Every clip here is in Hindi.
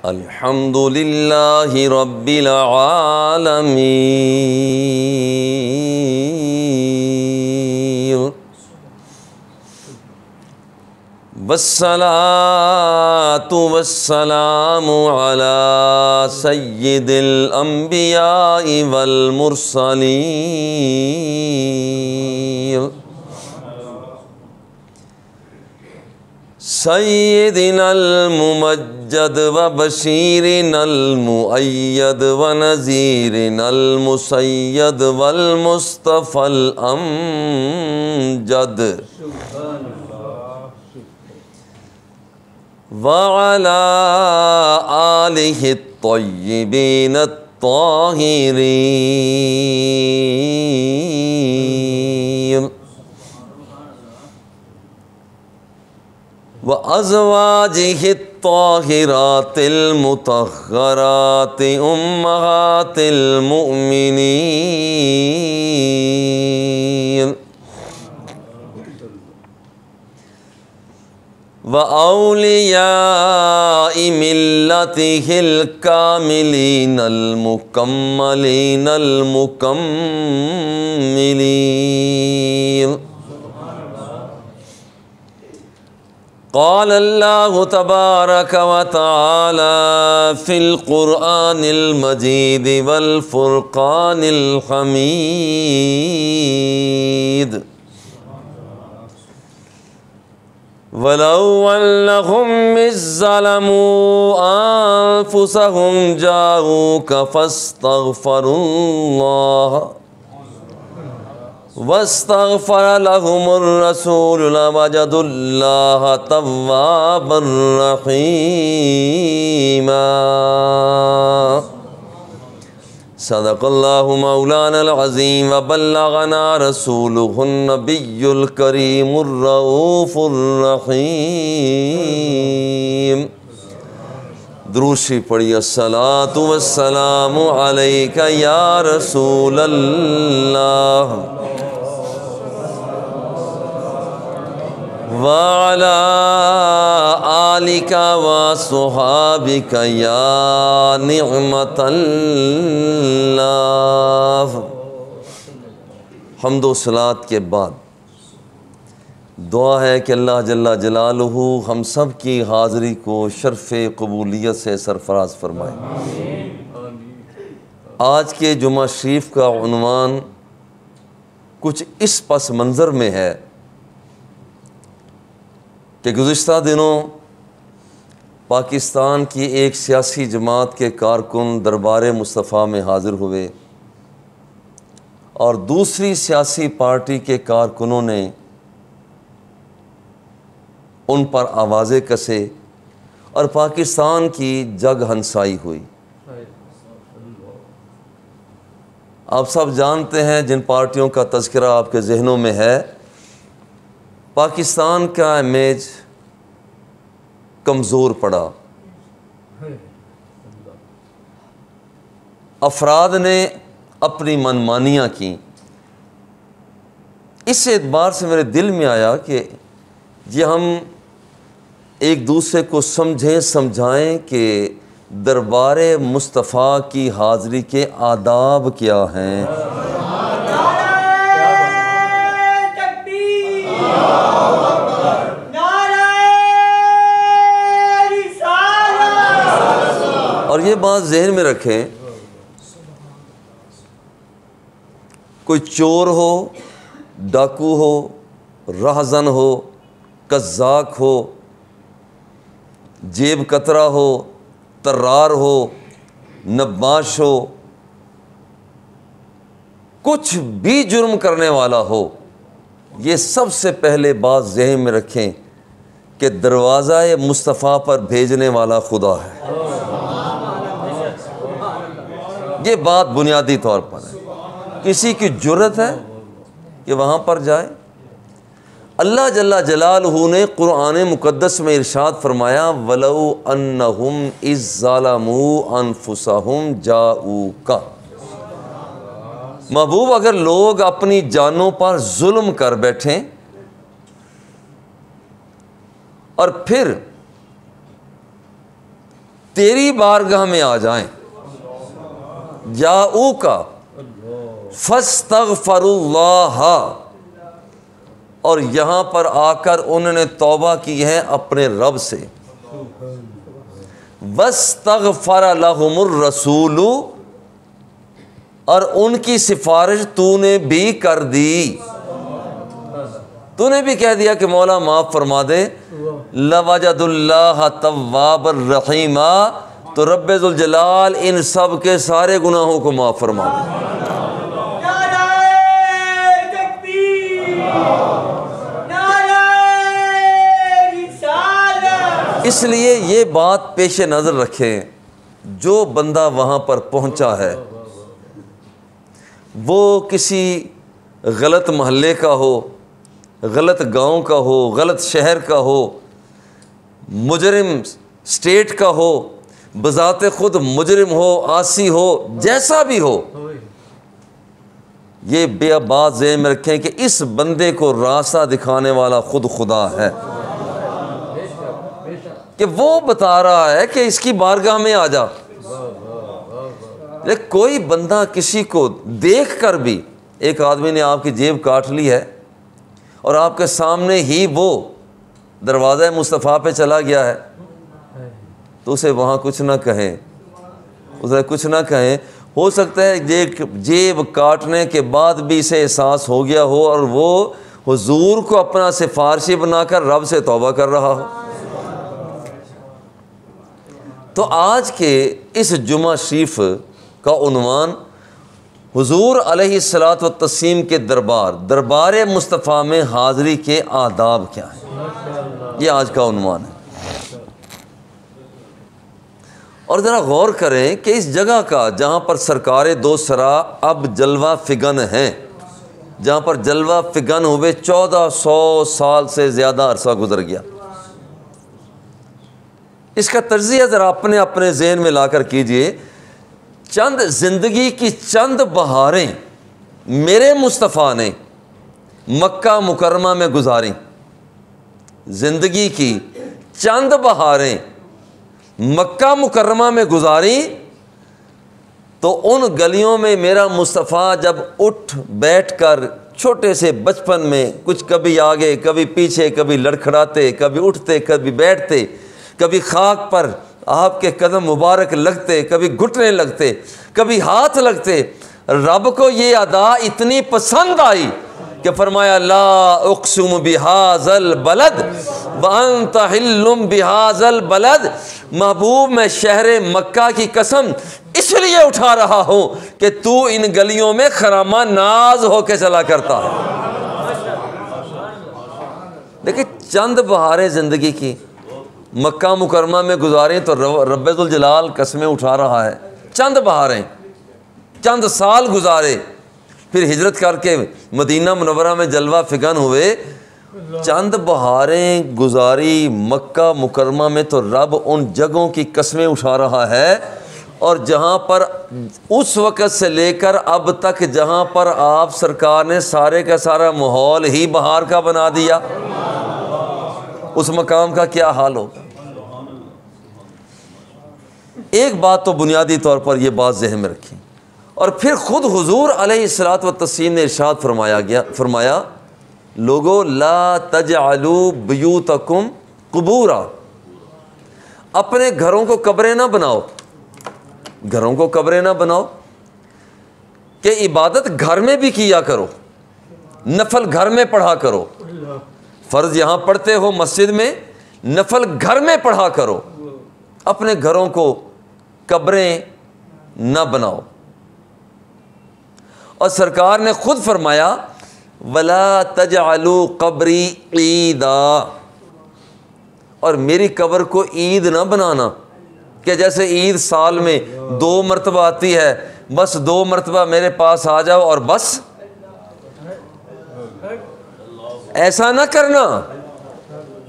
अल्हम्दुलिल्लाहि रब्बिल आलमीन वस्सलातु वस्सलामु अला सय्यिदिल अंबियाइ वल मुरसलीन सय्यिदिनल मुमज्जद व बशीरिनल मुअय्यद व नज़ीरिनल मुसय्यद वल मुस्तफ़ल अमजद व अला आलिहि त्तय्यिबीन त्ताहिरीन व अज़वाजिहि त्ताहिरातिल मुतह्हराति उम्महातिल मुअमिनीन व औलियाइ मिल्लतिहिल कामिलीनल मुकम्मलीनल मुकम्मिलीन क़ाल अल्लाहु तबारक व तआला फ़िल क़ुरआनिल मजीद वल फ़ुरक़ानिल हमीद वलौ अन्नहुम इज़्ज़लमू अन्फुसहुम जाऊका फ़स्तग़फ़रुल्लाह वस्तग़फ़र लहुमुर रसूल लवजदुल्लाह तव्वाबर रहीमा सदक़ल्लाहु मौलानल अज़ीम व बल्लगना रसूलुहुन नबियुल करीमुर रऊफ़ुर रहीम। दुरूद शरीफ पढ़िए। अस्सलातु वस्सलामु अलैका या रसूलल्लाह व अला आलिका व सुहाबिका या निअमतल्लाह। हम्दो सलात के बाद दुआ है कि अल्लाह जल्ला जलालुहु हम सब की हाज़री को शर्फ़ क़बूलियत से सरफ़राज़ फरमाए। आज के जुमा शरीफ का उन्वान कुछ इस पस मंज़र में है कि गुज़िश्ता दिनों पाकिस्तान की एक सियासी जमात के कारकुन दरबार मुस्तफ़ा में हाज़िर हुए और दूसरी सियासी पार्टी के कारकुनों ने उन पर आवाज़ें कसे और पाकिस्तान की जग हंसाई हुई। आप सब जानते हैं, जिन पार्टियों का तज़किरा आपके जहनों में है, पाकिस्तान का इमेज कमज़ोर पड़ा। अफराद ने अपनी मनमानियाँ की। इस एतबार से मेरे दिल में आया कि ये हम एक दूसरे को समझें, समझाएं कि दरबार मुस्तफ़ा की हाज़री के आदाब क्या हैं। और ये बात जहन में रखें, कोई चोर हो, डाकू हो, राहज़न हो, कज़्ज़ाक हो, जेब कतरा हो, तर्रार हो, नब्बाश हो, कुछ भी जुर्म करने वाला हो, ये सबसे पहले बात ज़हन में रखें कि दरवाज़ा मुस्तफ़ा पर भेजने वाला खुदा है। ये बात बुनियादी तौर पर है। किसी की जुर्रत है कि वहाँ पर जाए? अल्लाह जल्ला जलालहू ने कुरान मुक़द्दस में इरशाद फरमाया, वलौ अन्नहुम इज़ ज़लमू अनफुसहुम जाऊका। महबूब, अगर लोग अपनी जानों पर जुल्म कर बैठें और फिर तेरी बारगाह में आ जाएं, जाऊ का फस्तगफरुल्लाह, और यहाँ पर आकर उन्होंने तौबा की है अपने रब से। वस्तगफर लहुमुर रसूलु, और उनकी सिफारिश तूने भी कर दी, तूने भी कह दिया कि मौला माफ़ फरमा दे। लवजदुल्लाह तव्वाबर रहीमा, तो रब्बे जुल जलाल इन सब के सारे गुनाहों को माफ़ फरमा दे। इसलिए ये बात पेश नज़र रखें, जो बंदा वहाँ पर पहुँचा है वो किसी गलत महल्ले का हो, गलत गांव का हो, गलत शहर का हो, मुजरिम स्टेट का हो, बज़ाते खुद मुजरिम हो, आसी हो, जैसा भी हो, ये बेबात ज़हन में रखें कि इस बंदे को रास्ता दिखाने वाला खुद खुदा है, कि वो बता रहा है कि इसकी बारगाह में आ जा। लेकिन कोई बंदा किसी को देख कर भी, एक आदमी ने आपकी जेब काट ली है और आपके सामने ही वो दरवाज़ा मुस्तफ़ा पे चला गया है, तो उसे वहाँ कुछ ना कहें, उसे कुछ ना कहें। हो सकता है जेब काटने के बाद भी इसे एहसास हो गया हो और वो हुजूर को अपना सिफारशी बनाकर रब से तौबा कर रहा हो। तो आज के इस जुमा शरीफ का उन्वान हुजूर अलैहिस्सलातु व तस्लीम के दरबार मुस्तफ़ा में हाज़री के आदाब क्या हैं, ये आज का उन्वान है। और ज़रा गौर करें कि इस जगह का, जहाँ पर सरकार दो सरा अब जलवा फिगन हैं, जहाँ पर जलवा फिगन हुए 1400 साल से ज़्यादा अरसा गुजर गया, इसका तर्जिया ज़रा अपने अपने जहन में लाकर कीजिए। चंद ज़िंदगी की चंद बहारें मेरे मुस्तफ़ा ने मक्का मुकरमा में गुजारी, ज़िंदगी की चंद बहारें मक्का मुकरमा में गुजारी, तो उन गलियों में मेरा मुस्तफ़ा जब उठ बैठ कर छोटे से बचपन में कुछ कभी आगे कभी पीछे, कभी लड़खड़ाते, कभी उठते, कभी बैठते, कभी खाक पर आपके कदम मुबारक लगते, कभी घुटने लगते, कभी हाथ लगते, रब को ये अदा इतनी पसंद आई कि फरमाया ला उक़्सिमु बिहाज़ल बलद व अंत हिल्लुम बिहाज़ल बलद, महबूब मैं शहर मक्का की कसम इसलिए उठा रहा हूँ कि तू इन गलियों में खरामा नाज होके चला करता है। देखिए चंद बहारें ज़िंदगी की मक्का मुकरमा में गुजारें तो रब्बुल जलाल कसमें उठा रहा है। चंद बहारें, चंद साल गुजारे, फिर हिजरत करके मदीना मुनव्वरा में जलवा फिगन हुए, चंद बहारें गुजारी मक्का मुकरमा में, तो रब उन जगहों की कसमें उठा रहा है। और जहाँ पर उस वक़्त से लेकर अब तक जहाँ पर आप सरकार ने सारे का सारा माहौल ही बहार का बना दिया, उस मकाम का क्या हाल होगा। एक बात तो बुनियादी तौर पर यह बात ज़हन में रखें। और फिर ख़ुद हुजूर अलैहिस्सलातु व तस्लीम ने इरशाद फरमाया लोगो ला तजअलू बुयूतकुम कुबूरा, अपने घरों को कब्रें ना बनाओ, घरों को कब्रें ना बनाओ, कि इबादत घर में भी किया करो, नफल घर में पढ़ा करो, फ़र्ज़ यहाँ पढ़ते हो मस्जिद में, नफल घर में पढ़ा करो, अपने घरों को कब्रें न बनाओ। और सरकार ने खुद फरमाया वला तजअलू कब्री ईदा, और मेरी कब्र को ईद ना बनाना कि जैसे ईद साल में 2 मरतबा आती है, बस 2 मरतबा मेरे पास आ जाओ और बस, ऐसा ना करना।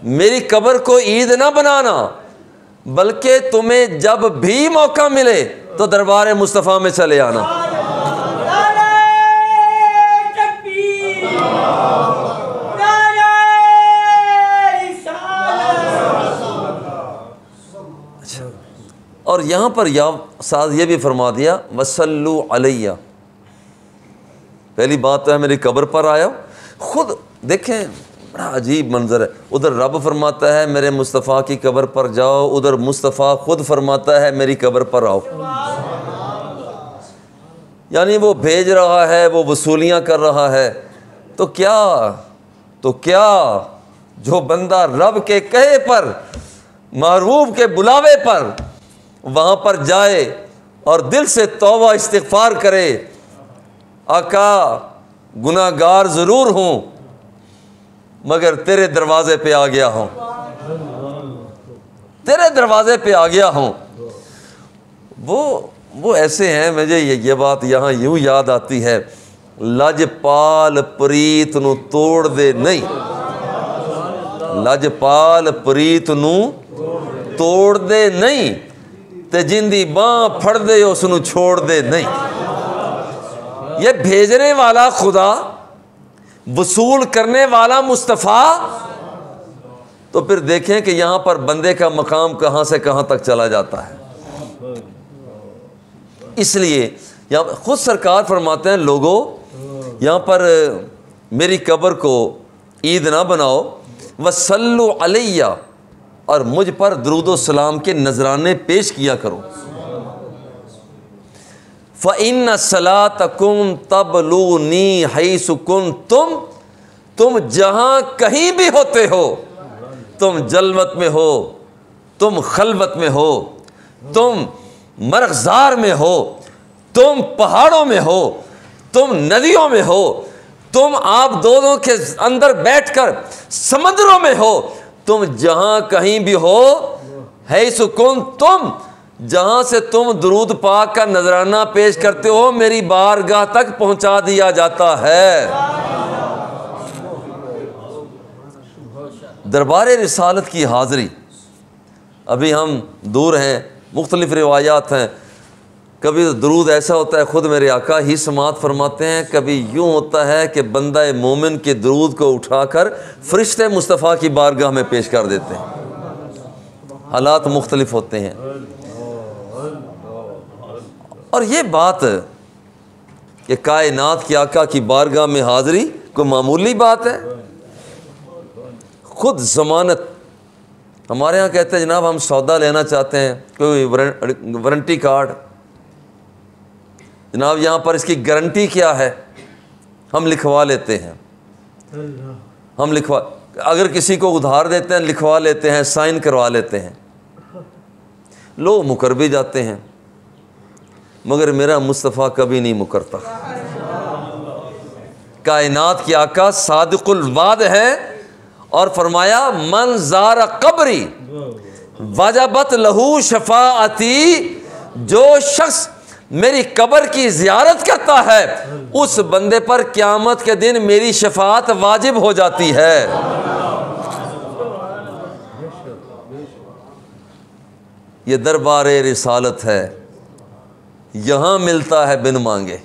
मेरी कब्र को ईद ना बनाना, बल्कि तुम्हें जब भी मौका मिले तो दरबार मुस्तफ़ा में चले आना। और यहाँ पर या साथ ये भी फरमा दिया वसल्लु अलैया, पहली बात तो है मेरी कब्र पर आया। खुद देखें बड़ा अजीब मंजर है, उधर रब फरमाता है मेरे मुस्तफ़ा की कब्र पर जाओ, उधर मुस्तफ़ा खुद फरमाता है मेरी कब्र पर आओ। यानी वो भेज रहा है, वो वसूलियाँ कर रहा है। तो क्या जो बंदा रब के कहे पर, महबूब के बुलावे पर वहाँ पर जाए और दिल से तौबा इस्तिग़फ़ार करे, आका गुनाहगार ज़रूर हूँ मगर तेरे दरवाज़े पे आ गया हूँ, तेरे दरवाज़े पे आ गया हूँ। वो ऐसे हैं, मुझे ये बात यहाँ यूँ याद आती है, लजपाल प्रीत नू तोड़ दे नहीं, लजपाल प्रीत नू तोड़ दे नहीं, ते जिंदी बाँ फड़ दे उसनू छोड़ दे नहीं। ये भेजने वाला खुदा, वसूल करने वाला मुस्तफ़ा, तो फिर देखें कि यहाँ पर बंदे का मकाम कहाँ से कहाँ तक चला जाता है। इसलिए यहाँ खुद सरकार फरमाते हैं, लोगों यहाँ पर मेरी कब्र को ईद ना बनाओ, वसल्लु अलैया, और मुझ पर दरूद सलाम के नजराने पेश किया करो। फ़इन्न सलातकुम तबलूनी हैसु कुंतुम, तुम जहाँ कहीं भी होते हो, तुम जलवत में हो, तुम खलवत में हो, तुम मरग़ज़ार में हो, तुम पहाड़ों में हो, तुम नदियों में हो, तुम आप दोनों के अंदर बैठकर समंदरों में हो, तुम जहाँ कहीं भी हो, हैसु कुंतुम, जहाँ से तुम दुरूद पाक का नजराना पेश करते हो, मेरी बारगाह तक पहुँचा दिया जाता है। दरबार रिसालत की हाज़री, अभी हम दूर हैं, मुख्तलिफ़ रिवायात हैं, कभी दरूद ऐसा होता है खुद मेरे आका ही समात फरमाते हैं, कभी यूँ होता है कि बंदा मोमिन के दरूद को उठाकर फ़रिश्ते मुस्तफ़ा की बारगाह में पेश कर देते हैं। हालात मुख्तलिफ होते हैं। और ये बात कि कायनात के आका की बारगाह में हाज़री कोई मामूली बात है। खुद ज़मानत, हमारे यहाँ कहते हैं जनाब हम सौदा लेना चाहते हैं, कोई वारंटी कार्ड, जनाब यहाँ पर इसकी गारंटी क्या है, हम लिखवा लेते हैं, हम लिखवा, अगर किसी को उधार देते हैं लिखवा लेते हैं, साइन करवा लेते हैं, लोग मुकर भी जाते हैं, मगर मेरा मुस्तफ़ा कभी नहीं मुकरता। कायनात के आका सादिकुल वाद है और फरमाया मन ज़ारा कब्री वजबत लहू शफाअती, जो शख्स मेरी कब्र की ज़ियारत करता है उस बंदे पर क़यामत के दिन मेरी शफाअत वाजिब हो जाती है। ये दरबार रिसालत है, यहाँ मिलता है बिन मांगे।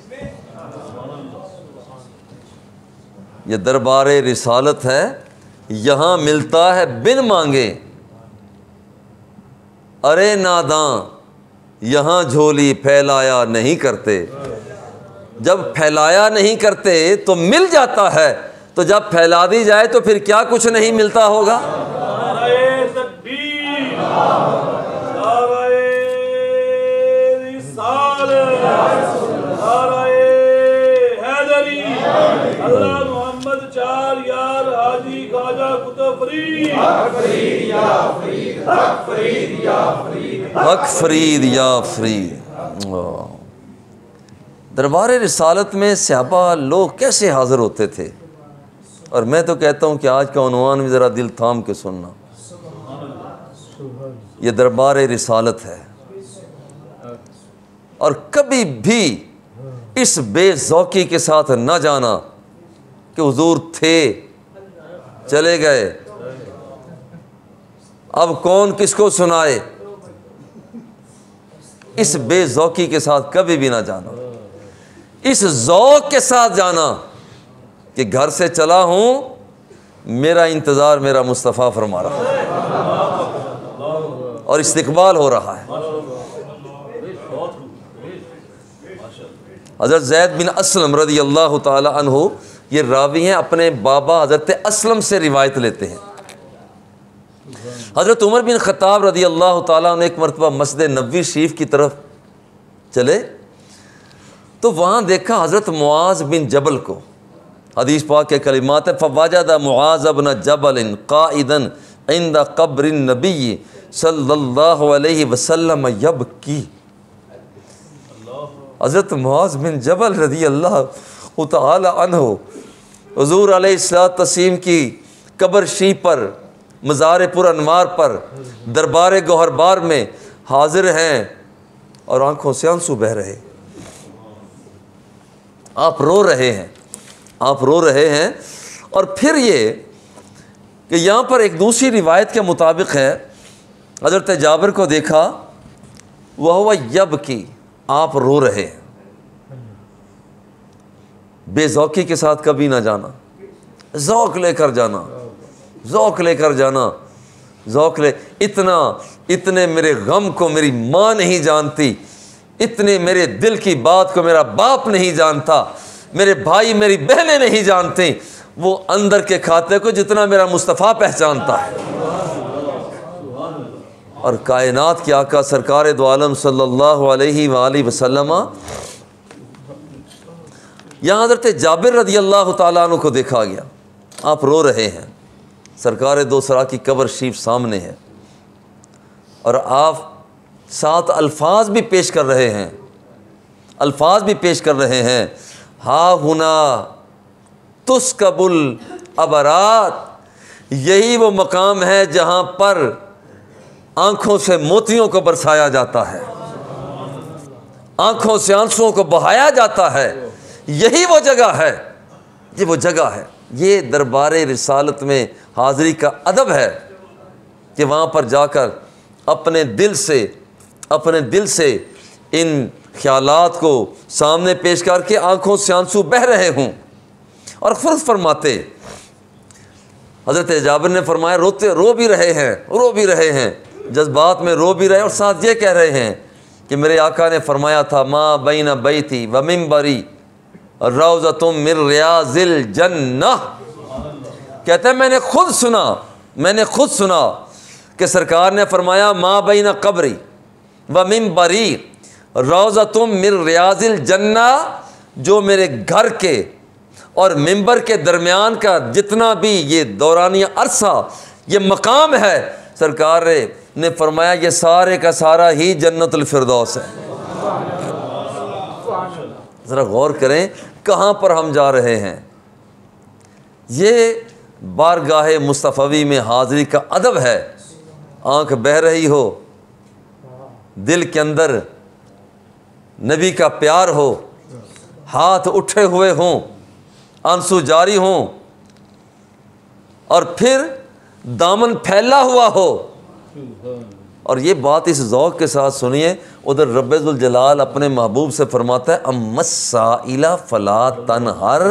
ये दरबार रिसालत है, यहाँ मिलता है बिन मांगे। अरे नादां यहाँ झोली फैलाया नहीं करते, जब फैलाया नहीं करते तो मिल जाता है, तो जब फैला दी जाए तो फिर क्या कुछ नहीं मिलता होगा। हक फरीद या फरीद। दरबार रिसालत में सहाबा लोग कैसे हाज़िर होते थे, और मैं तो कहता हूँ कि आज का उन्वान भी ज़रा दिल थाम के सुनना। ये दरबार रिसालत है, और कभी भी इस बेज़ौकी के साथ न जाना कि हुजूर थे चले गए, अब कौन किसको सुनाए, इस बेज़ौकी के साथ कभी भी ना जाना। इस ज़ौक़ के साथ जाना कि घर से चला हूँ, मेरा इंतज़ार मेरा मुस्तफ़ा फरमा रहा है और इस्तक़बाल हो रहा है। हज़रत ज़ैद बिन अस्लम रज़ी अल्लाह ताला अन्हु ये रावी हैं, अपने बाबा हज़रत अस्लम से रिवायत लेते हैं। हज़रत उमर बिन ख़त्ताब रज़ी अल्लाह ताला अन्हु एक मरतबा मस्जिद नबवी शरीफ की तरफ चले तो वहाँ देखा हज़रत मुआज़ बिन जबल को। हदीस पाक के कलिमात है, फ़वाजद मुआज़ बिन जबल क़ाइदन इंद क़ब्र नबी सल्लल्लाहु अलैहि वसल्लम यबकी। हज़रत मुआज़ बिन जबल रज़ी अल्लाह ताला अन्हु हुज़ूर अलैहिस्सलातु तस्लीम की कब्र शरीफ पर, मज़ार पुर अनवार पर, दरबार गौहरबार में हाजिर हैं और आंखों से आंसू बह रहे। आप रो रहे हैं, आप रो रहे हैं। और फिर ये कि यहाँ पर एक दूसरी रिवायत के मुताबिक है, हज़रत जाबिर को देखा वह हुआ यब की, आप रो रहे हैं। बेज़ौकी के साथ कभी ना जाना, ज़ौक़ लेकर जाना, ज़ौक़ लेकर जाना, ज़ौक़ ले। इतने मेरे गम को मेरी माँ नहीं जानती, इतने मेरे दिल की बात को मेरा बाप नहीं जानता, मेरे भाई मेरी बहनें नहीं जानती, वो अंदर के खाते को जितना मेरा मुस्तफ़ा पहचानता है। और कायनात के आका सरकार दो आलम सल्लल्लाहु अलैहि वसल्लम यहाँ हज़रत जाबिर रज़ी अल्लाह ताला अन्हु को देखा गया, आप रो रहे हैं, सरकार दो सरा की कब्र शरीफ सामने है और आप 7 अल्फाज भी पेश कर रहे हैं, अल्फाज भी पेश कर रहे हैं। हा हुना तुस्कबुल अबरात, यही वो मकाम है जहाँ पर आँखों से मोतियों को बरसाया जाता है, आँखों से आंसुओं को बहाया जाता है, यही वो जगह है, ये वो जगह है। ये दरबारे रिसालत में हाज़री का अदब है कि वहाँ पर जाकर अपने दिल से इन ख्यालात को सामने पेश करके आँखों से आंसू बह रहे हों। और खुद फरमाते, हज़रत जाबिर ने फरमाया, रो भी रहे हैं, जज्बात में रो भी रहे और साथ ये कह रहे हैं कि मेरे आका ने फरमाया था, माँ बैन बैती व मिंबरी रौज़तुम मिन रियाज़िल जन्नह। कहते हैं मैंने खुद सुना कि सरकार ने फरमाया, माँ बैन कब्री व मिंबरी रौज़तुम मिन रियाज़िल जन्नह, जो मेरे घर के और मिंबर के दरमियान का जितना भी ये दौरानिया अरसा, ये मकाम है, सरकार ने फरमाया ये सारे का सारा ही जन्नतुल फिरदौस है। ज़रा गौर करें कहाँ पर हम जा रहे हैं। ये बारगाह मुस्तफ़वी में हाज़री का अदब है। आँख बह रही हो, दिल के अंदर नबी का प्यार हो, हाथ उठे हुए हों, आंसू जारी हों और फिर दामन फैला हुआ हो। और ये बात इस ज़ौक़ के साथ सुनिए, उधर रब्बुल जलाल अपने महबूब से फरमाता है, अम्मस्साइला फला तनहर,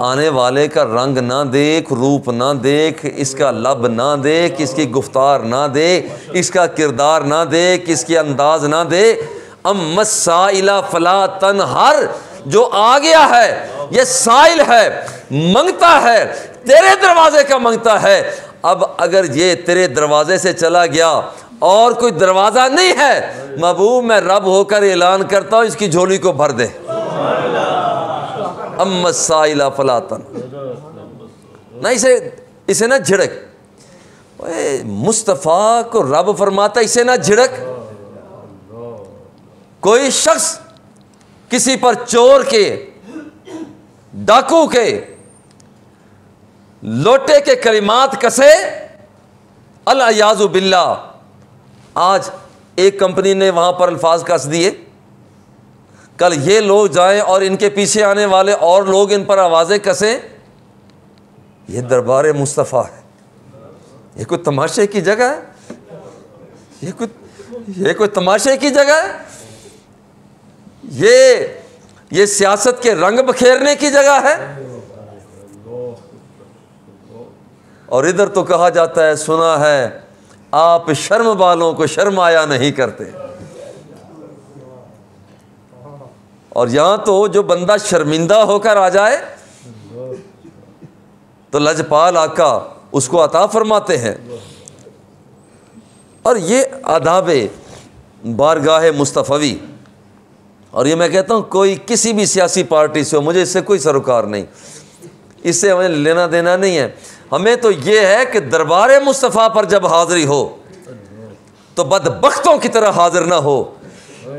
आने वाले का रंग ना देख, रूप ना देख, इसका लब ना देख, इसकी गुफ्तार ना दे, इसका किरदार ना देख, इसकी अंदाज ना दे। अम्मस्साइला फला तनहर, जो आ गया है ये साइल है, मंगता है, तेरे दरवाजे का मंगता है। अब अगर ये तेरे दरवाजे से चला गया और कोई दरवाज़ा नहीं है, महबूब मैं रब होकर ऐलान करता हूँ इसकी झोली को भर दे। अम्मस्साइला फला तनहर ना, इसे ना झिड़क। मुस्तफ़ा को रब फरमाता इसे ना झिड़क। कोई शख्स किसी पर चोर के, डाकू के, लोटे के कलिमात कसे, अल-अयाज़ु बिल्लाह। आज एक कंपनी ने वहां पर अल्फाज कस दिए, कल ये लोग जाएं और इनके पीछे आने वाले और लोग इन पर आवाज़ें कसें। ये दरबार मुस्तफ़ा है, ये कोई तमाशे की जगह है? ये कोई तमाशे की जगह है? ये सियासत के रंग बखेरने की जगह है? और इधर तो कहा जाता है, सुना है आप शर्म वालों को शर्माया नहीं करते। और यहाँ तो जो बंदा शर्मिंदा होकर आ जाए तो लजपाल आका उसको अता फरमाते हैं। और ये आदाब बारगाह मुस्तफ़वी, और ये मैं कहता हूँ कोई किसी भी सियासी पार्टी से हो, मुझे इससे कोई सरोकार नहीं, इससे हमें लेना देना नहीं है। हमें तो ये है कि दरबार मुस्तफ़ा पर जब हाज़िरी हो तो बदबख्तों की तरह हाजिर ना हो।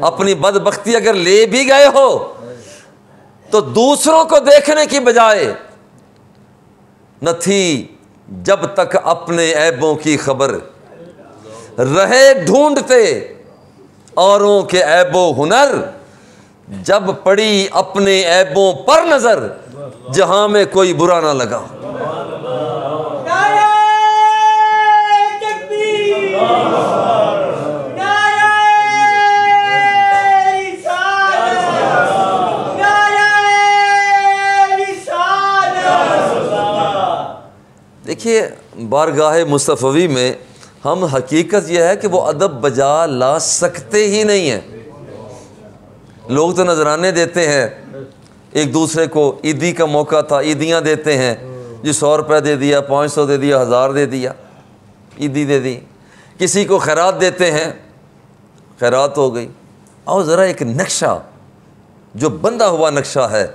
अपनी बदबख्ती अगर ले भी गए हो तो दूसरों को देखने की बजाय न थी जब तक अपने ऐबों की खबर, रहे ढूंढते औरों के ऐबो हुनर, जब पड़ी अपने ऐबों पर नजर जहां में कोई बुरा ना लगा। देखिए बारगाह मुस्तफ़वी में हम हकीकत यह है कि वो अदब बजा ला सकते ही नहीं हैं। लोग तो नजराने देते हैं एक दूसरे को, ईदी का मौका था ईदियाँ देते हैं जी, 100 रुपये दे दिया, 500 दे दिया, 1000 दे दिया, ईदी दे दी। किसी को खैरात देते हैं, खैरात हो गई। और ज़रा एक नक्शा जो बंधा हुआ नक्शा है,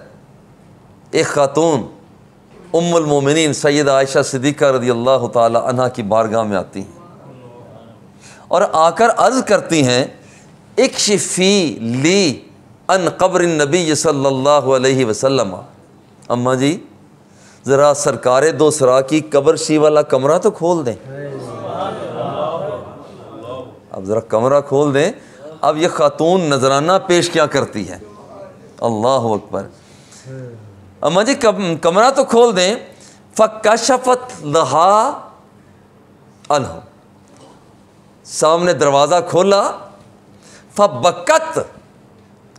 एक खातून उम्मुल मोमिनीन सैयदा आयशा सिद्दीक़ा रज़ियल्लाहु ताला अन्हा की बारगाह में आती हैं और आकर अर्ज़ करती हैं इक्शिफ़ी ली अन क़ब्र नबी सल्लल्लाहु अलैहि वसल्लम। अम्मा जी ज़रा सरकार दो सरा की कब्र शी वाला कमरा तो खोल दें। अब ज़रा कमरा खोल दें। अब ये खातून नजराना पेश क्या करती है, अल्लाह अकबर। अम्मा जी कमरा तो खोल दें। फ़कशफ़त लहा अन्हु, सामने दरवाज़ा खोला। फ़बकत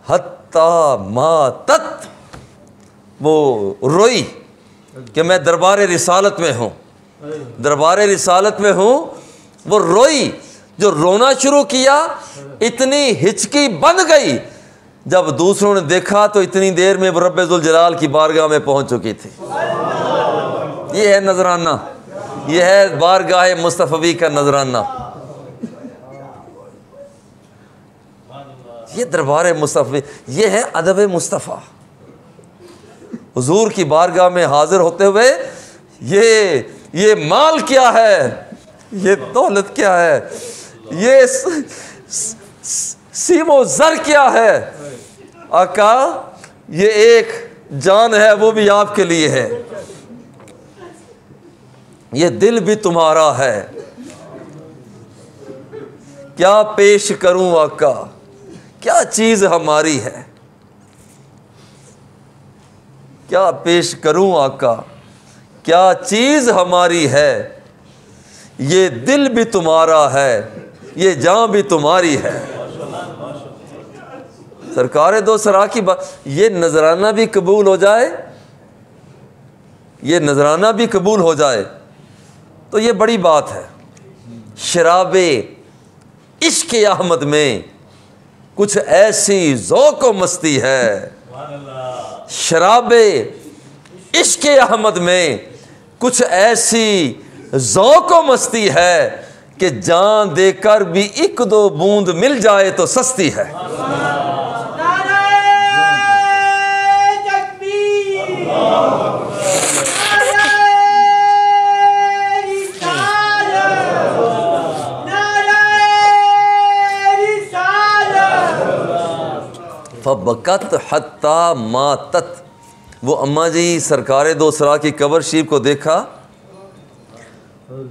हत्ता मातत, वो रोई कि मैं दरबार रिसालत में हूँ, दरबार रिसालत में हूँ। वो रोई, जो रोना शुरू किया इतनी हिचकी बंध गई, जब दूसरों ने देखा तो इतनी देर में रब्बे ज़ुल जलाल की बारगाह में पहुंच चुकी थी। ये है नजराना, ये है बारगाह मुस्तफ़वी का नजराना। ये दरबार मुस्तफ़वी, ये है अदब मुस्तफ़ा। हुजूर की बारगाह में हाजिर होते हुए ये माल क्या है, ये दौलत क्या है, ये सीमो ज़र क्या है, आका ये एक जान है वो भी आपके लिए है, ये दिल भी तुम्हारा है, क्या पेश करूं आका, क्या चीज़ हमारी है, क्या पेश करूं आका, क्या चीज़ हमारी है, ये दिल भी तुम्हारा है, ये जान भी तुम्हारी है। सरकार दो सरा की बात, ये नजराना भी कबूल हो जाए, ये नजराना भी कबूल हो जाए तो ये बड़ी बात है। शराबे इश्क़ अहमद में कुछ ऐसी ज़ौक़ व मस्ती है, शराबे इश्क़ अहमद में कुछ ऐसी ज़ौक़ व मस्ती है कि जान देकर भी एक दो बूंद मिल जाए तो सस्ती है। फ़बकत हत्ता मातत, वो अम्मा जी सरकार दो सरा की कब्र शरीफ को देखा।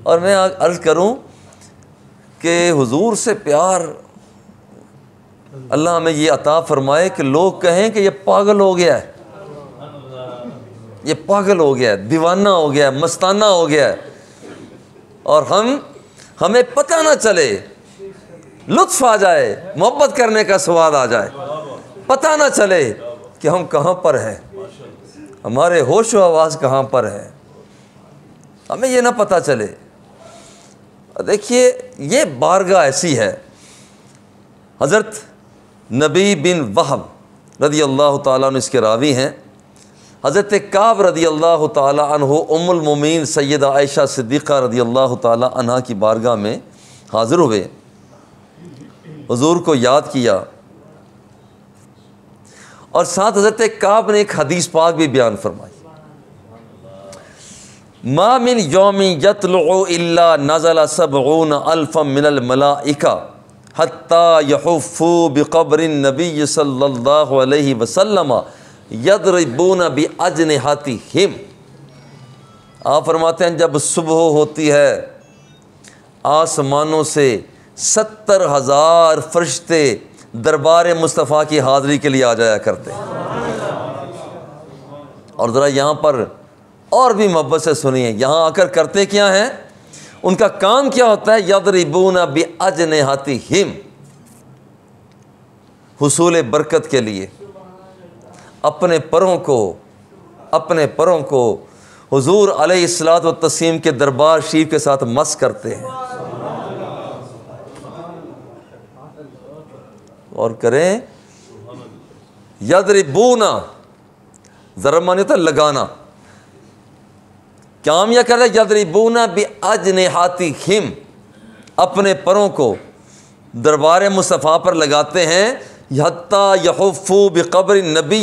और मैं अर्ज़ करूं कि हुजूर से प्यार अल्लाह हमें ये अता फरमाए कि लोग कहें कि ये पागल हो गया है, ये पागल हो गया है, दीवाना हो गया है, मस्ताना हो गया है, और हमें पता ना चले, लुत्फ़ आ जाए, मोहब्बत करने का स्वाद आ जाए, पता ना चले कि हम कहाँ पर हैं, हमारे होश व आवाज़ कहाँ पर है, हमें ये ना पता चले। देखिए ये बारगाह ऐसी है। हज़रत नबी बिन वहब रज़ी अल्लाह ताला अन्हु इसके रावी हैं। हज़रत काब रज़ी अल्लाह ताला अन्हु उम्मुल मोमिन सैयदा आयशा सिद्दीक़ा रज़ी अल्लाह ताला अन्हा की बारगाह में हाज़िर हुए, हुज़ूर को याद किया और साथ हज़रत काब ने एक हदीस पाक भी बयान फरमाई, मा मिन यौमिन यतलुउ इल्ला नज़ला सबऊन अल्फम मिनल मलाइका हत्ता यहुफ़्फ़ू बिक़ब्रिन नबी सल्लल्लाहु अलैहि वसल्लम यदरिबून बिअजनिहतिहिम। आप फरमाते हैं जब सुबह होती है आसमानों से 70,000 फरिश्ते दरबार मुस्तफ़ा की हाज़िरी के लिए आ जाया करते हैं। और ज़रा यहाँ पर और भी मोहब्बत से सुनिए, यहाँ आकर करते क्या हैं, उनका काम क्या होता है, यदरिबून बिअजनिहतिहिम, हुसूल बरकत के लिए अपने परों को हुजूर अलैहिस्सलातु व तस्लीम के दरबार शरीफ के साथ मस करते हैं। और करें यदरिबूना, ज़रा माने तो लगाना, काम यह कर रहे यदरिबूना बिअजनिहतिहिम, अपने परों को दरबार मुस्तफ़ा पर लगाते हैं, हत्ता यहुफ़्फ़ू बिक़ब्रि नबी,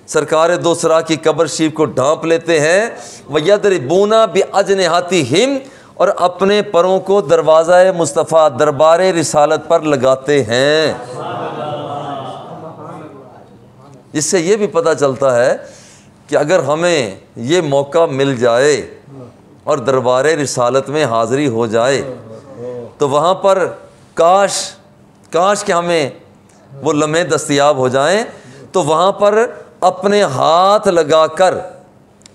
सरकार दो सरा की कब्र शरीफ को ढांप लेते हैं, व यदरिबूना बिअजनिहतिहिम, और अपने परों को दरवाज़ा मुस्तफ़ा दरबार रिसालत पर लगाते हैं। इससे ये भी पता चलता है कि अगर हमें ये मौका मिल जाए और दरबार रिसालत में हाज़िरी हो जाए तो वहाँ पर काश कि हमें वो लम्हे दस्तयाब हो जाएं, तो वहाँ पर अपने हाथ लगाकर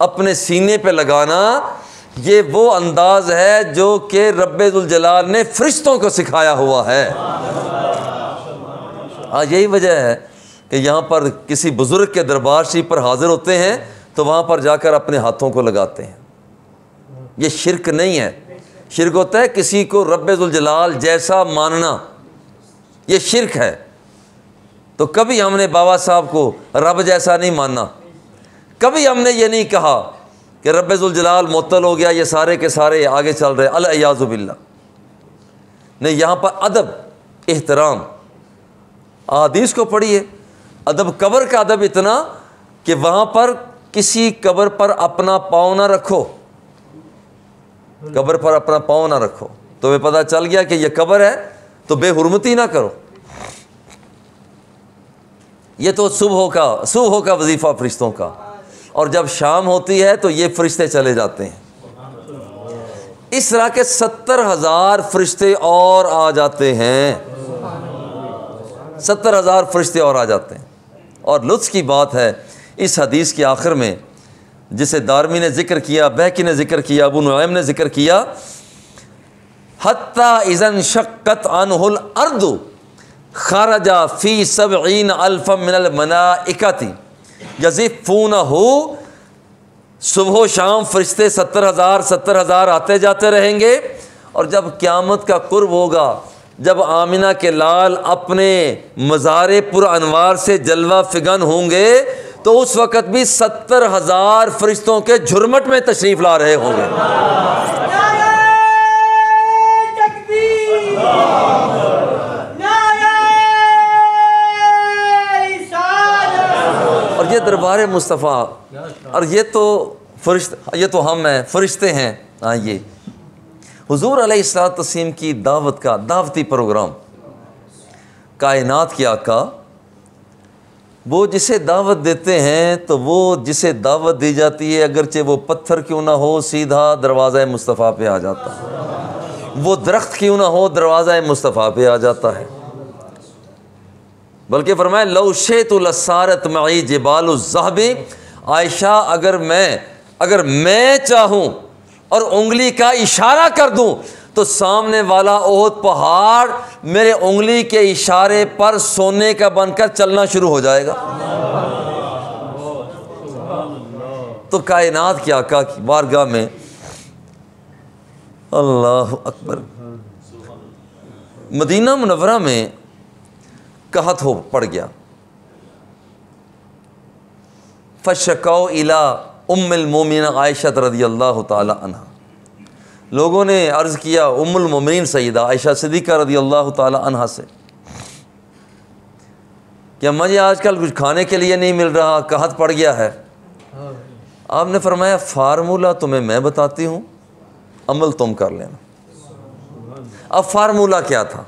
अपने सीने पे लगाना, ये वो अंदाज़ है जो कि रब्बे जुल जलाल ने फरिश्तों को सिखाया हुआ है। हाँ, यही वजह है कि यहाँ पर किसी बुज़ुर्ग के दरबार शरीफ पर हाज़िर होते हैं तो वहाँ पर जाकर अपने हाथों को लगाते हैं। ये शिरक नहीं है, शिरक होता है किसी को रब्बे जुल जलाल जैसा मानना, ये शिरक है। तो कभी हमने बाबा साहब को रब जैसा नहीं माना, कभी हमने ये नहीं कहा कि रब्बे जुल जलाल मुअत्तल हो गया, ये सारे के सारे आगे चल रहे अल इयाज़ु बिल्लाह। नहीं, यहाँ पर अदब, एहतराम, हदीस को पढ़िए, अदब, कब्र का अदब इतना कि वहाँ पर किसी कब्र पर अपना पाँव ना रखो, कब्र पर अपना पाँव ना रखो। तो वे पता चल गया कि यह कब्र है तो बेहुरमती ना करो। ये तो सुबह का वजीफ़ा फरिश्तों का, और जब शाम होती है तो ये फरिश्ते चले जाते हैं। इस तरह के 70,000 फरिश्ते और आ जाते हैं, 70,000 फरिश्ते और आ जाते हैं। और लुत्फ़ की बात है इस हदीस के आखिर में, जिसे दारमी ने ज़िक्र किया, बैकी ने ज़िक्र किया, अबू नुआइम ने ज़िक्र किया, हत्ता इज़न शक्कत अनहुल अर्दु खरजा फ़ी सबईन अल्फ़ मिनल मलाइकति यज़िफ़ूनहु। सुबह शाम फरिश्ते 70,000 आते जाते रहेंगे, और जब क़यामत का कुर्ब होगा, जब आमिना के लाल अपने मज़ारे पुर अनवार से जलवा फिगन होंगे, तो उस वक़्त भी 70,000 फरिश्तों के झुरमट में तशरीफ़ ला रहे होंगे। और ये दरबार मुस्तफ़ा, और ये तो फरिश्ते, ये तो हम हैं, फरिश्ते हैं। हाँ, ये हुज़ूर अलैहिस्सलातु वस्सलाम की दावत का दावती प्रोग्राम, कायनात के आका, वो जिसे दावत देते हैं तो वो जिसे दावत दी जाती है, अगरचे वो पत्थर क्यों ना हो, सीधा दरवाज़ा मुस्तफ़ा पे आ जाता है। वो दरख्त क्यों ना हो, दरवाज़ा मुस्तफ़ा पे आ जाता है। बल्कि फरमाया लौ शैतु लसारत मई जिबालु ज़हबी, आयशा अगर मैं चाहूँ और उंगली का इशारा कर दूँ तो सामने वाला ओहद पहाड़ मेरे उंगली के इशारे पर सोने का बनकर चलना शुरू हो जाएगा। तो कायनात के आका की बारगाह में, अल्लाह अकबर, मदीना मुनव्वरा में कहत हो पड़ गया। फ़शकौ इला उम्मुल मोमिनीन आयशा रज़ियल्लाहु ताला अन्हा। लोगों ने अर्ज़ किया उम्मुल मोमिनीन सैयदा आयशा सिद्दीक़ा रज़ियल्लाहु ताला अन्हा से कि अम्मा जी आजकल कुछ खाने के लिए नहीं मिल रहा, कहत पड़ गया है। आपने फरमाया फार्मूला तुम्हें मैं बताती हूँ, अमल तुम कर लेना। अब फार्मूला क्या था?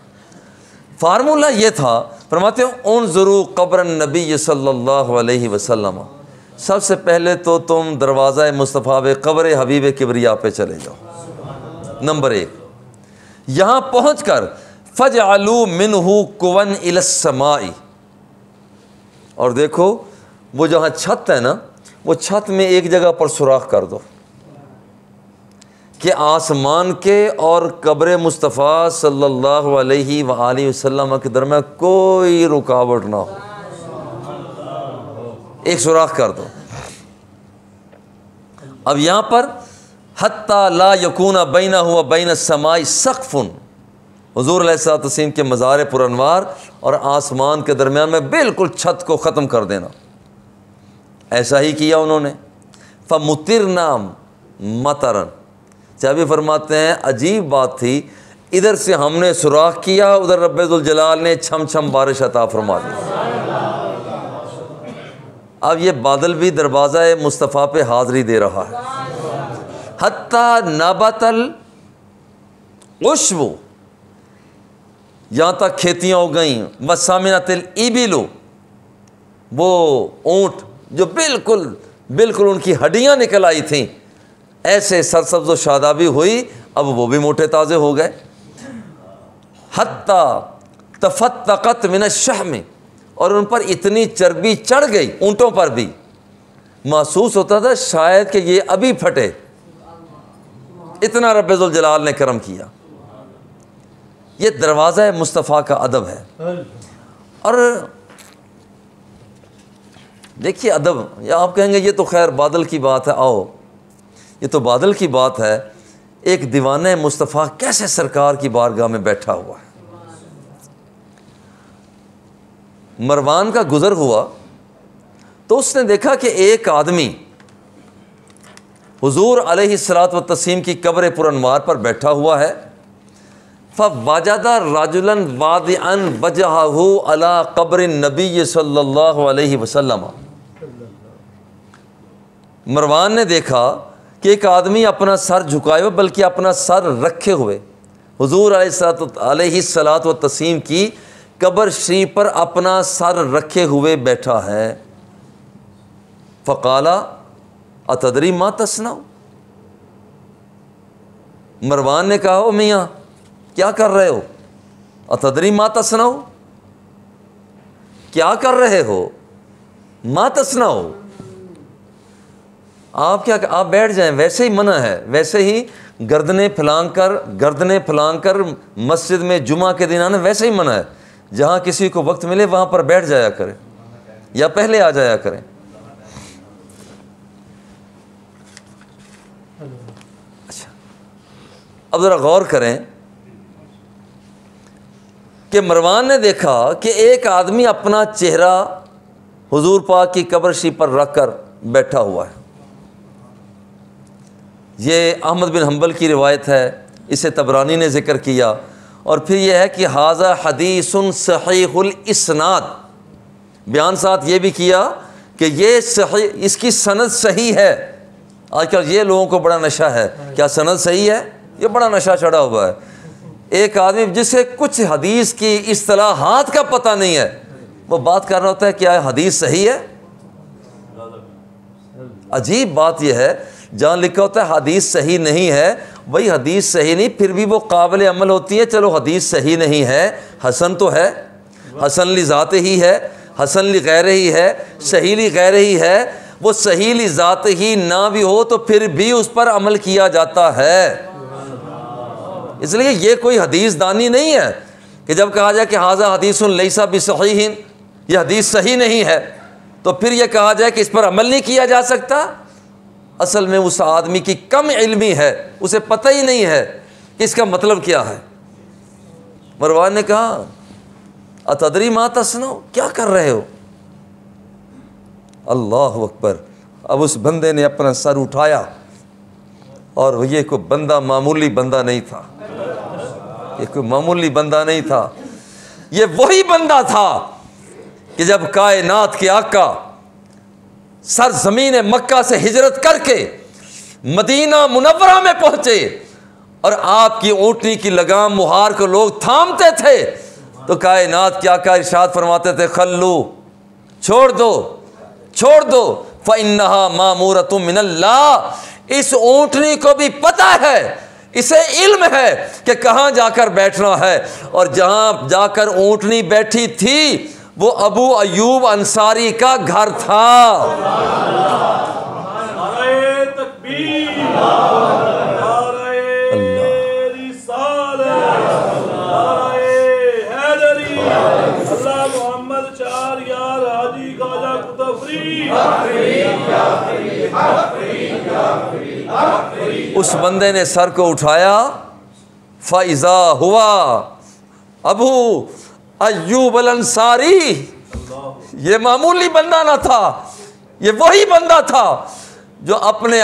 फार्मूला ये था, फरमाते हो उन्ज़ुरू क़ब्र नबी सल्लल्लाहु अलैहि वसल्लम, सबसे पहले तो तुम दरवाज़ा मुस्तफ़ा पे क़ब्र हबीब किबरिया पे चले जाओ। नंबर 1, यहाँ पहुँच कर फ़जअलू मिन्हु कुवन इलस्समाई, और देखो वो जहाँ छत है ना, वो छत में एक जगह पर सुराख कर दो कि आसमान के और कब्र मुस्तफ़ा सल्लल्लाहु अलैहि वआलिहि वसल्लम के दरमियान कोई रुकावट ना हो। एक सुराख कर दो। अब यहाँ पर हत्ता ला यकूना बैनहु व बैन समाई सक़फ़ुन, हुज़ूर अलैहिस्सलातु वस्सलाम के मज़ार पुरअनवार और आसमान के दरमियान में बिल्कुल छत को ख़त्म कर देना। ऐसा ही किया उन्होंने। फ़मुतिरना मतरन, चाबी फरमाते हैं अजीब बात थी, इधर से हमने सुराख किया, उधर रब्बे ज़ुल जलाल ने छम छम बारिश अता फरमा दी। अब ये बादल भी दरवाज़ा मुस्तफ़ा पे हाज़री दे रहा है। हत्ता नबतल उश्बु, यहाँ तक खेतियाँ हो गईं। वसामिनतिल इबिलु, वो ऊँट जो बिल्कुल बिल्कुल उनकी हड्डियाँ निकल आई थीं, ऐसे सरसब्ज़ व शादाबी हुई, अब वो भी मोटे ताज़े हो गए। हत्ता तफ़त्तक़त मिनश्शहम, और उन पर इतनी चर्बी चढ़ गई, ऊँटों पर भी महसूस होता था शायद कि ये अभी फटे, इतना रब्बे ज़ुल जलाल ने करम किया। ये दरवाज़ा मुस्तफ़ा का अदब है। और देखिए अदब, या आप कहेंगे ये तो खैर बादल की बात है, आओ ये तो बादल की बात है। एक दीवाने मुस्तफ़ा कैसे सरकार की बारगाह में बैठा हुआ है। मरवान का गुज़र हुआ तो उसने देखा कि एक आदमी हुज़ूर अलैहिस्सलातु वस्सलाम की कब्र पुरअनवार पर बैठा हुआ है। फ़वजदा रजुलन वादिअन वजहहु अला क़ब्र नबी सल्लल्लाहु अलैहि वसल्लम, मरवान ने देखा कि एक आदमी अपना सर झुकाए हुए, बल्कि अपना सर रखे हुए हुज़ूर अलैहिस्सलातु वस्सलाम की कब्र शरीफ पर अपना सर रखे हुए बैठा है। फ़क़ाला अतदरी मा तस्नऊ, मरवान ने कहा ओ मियाँ क्या कर रहे हो? अतदरी मा तस्नऊ, क्या कर रहे हो? मा तस्नऊ, आप क्या, आप बैठ जाएं, वैसे ही मना है। वैसे ही गर्दनें फैलाकर मस्जिद में जुमा के दिन आना वैसे ही मना है। जहाँ किसी को वक्त मिले वहाँ पर बैठ जाया करें या पहले आ जाया करें। अच्छा, अब ज़रा गौर करें कि मरवान ने देखा कि एक आदमी अपना चेहरा हुजूर पाक की कब्र शरीफ पर रख कर बैठा हुआ है। ये अहमद बिन हम्बल की रिवायत है, इसे तबरानी ने ज़िक्र किया। और फिर यह है कि हाज़ा हदीसुन सहीहुल इस्नाद, बयान साथ ये भी किया कि ये सही, इसकी सनद सही है। आजकल ये लोगों को बड़ा नशा है, क्या सनद सही है? ये बड़ा नशा चढ़ा हुआ है। एक आदमी जिसे कुछ हदीस की इस्तिलाहात का पता नहीं है, वो बात कर रहा होता है क्या हदीस सही है। अजीब बात यह है, जहाँ लिखा होता है हदीस सही नहीं है, वही हदीस सही नहीं, फिर भी वो काबिल अमल होती है। चलो हदीस सही नहीं है, हसन तो है, हसन ली ज़ात ही है, हसन ली गैर ही है, सही ली गैर ही है। वो सही ली ज़ात ही ना भी हो तो फिर भी उस पर अमल किया जाता है। इसलिए ये कोई हदीस दानी नहीं है कि जब कहा जाए कि हाज़ा हदीसुन लैसा बिसहीहिन, यह हदीस सही नहीं है, तो फिर यह कहा जाए कि इस पर अमल नहीं किया जा सकता। असल में उस आदमी की कम इल्मी है, उसे पता ही नहीं है कि इसका मतलब क्या है। मरवान ने कहा अतदरी मा तस्नऊ, क्या कर रहे हो? अल्लाह अकबर। अब उस बंदे ने अपना सर उठाया और ये कोई बंदा मामूली बंदा नहीं था, ये कोई मामूली बंदा नहीं था। ये वही बंदा था कि जब कायनात के आका सरजमीन मक्का से हिजरत करके मदीना मुनव्वरा में पहुंचे और आपकी ऊँटनी की लगाम मुहार को लोग थामते थे, तो कायनात के आका इरशाद फरमाते थे, खल्लू, छोड़ दो, छोड़ दो, फ़इन्नहा मामूरतुम मिनल्लाह। इस ऊँटनी को भी पता है, इसे इल्म है कि कहाँ जाकर बैठना है, और जहाँ जाकर ऊँटनी बैठी थी वो अबू अयूब अंसारी का घर था। उस बंदे ने सर को उठाया, फ़इज़ा हुआ अबू अय्यूब अल अंसारी। ये मामूली बंदा ना था, ये वही बंदा था जो अपने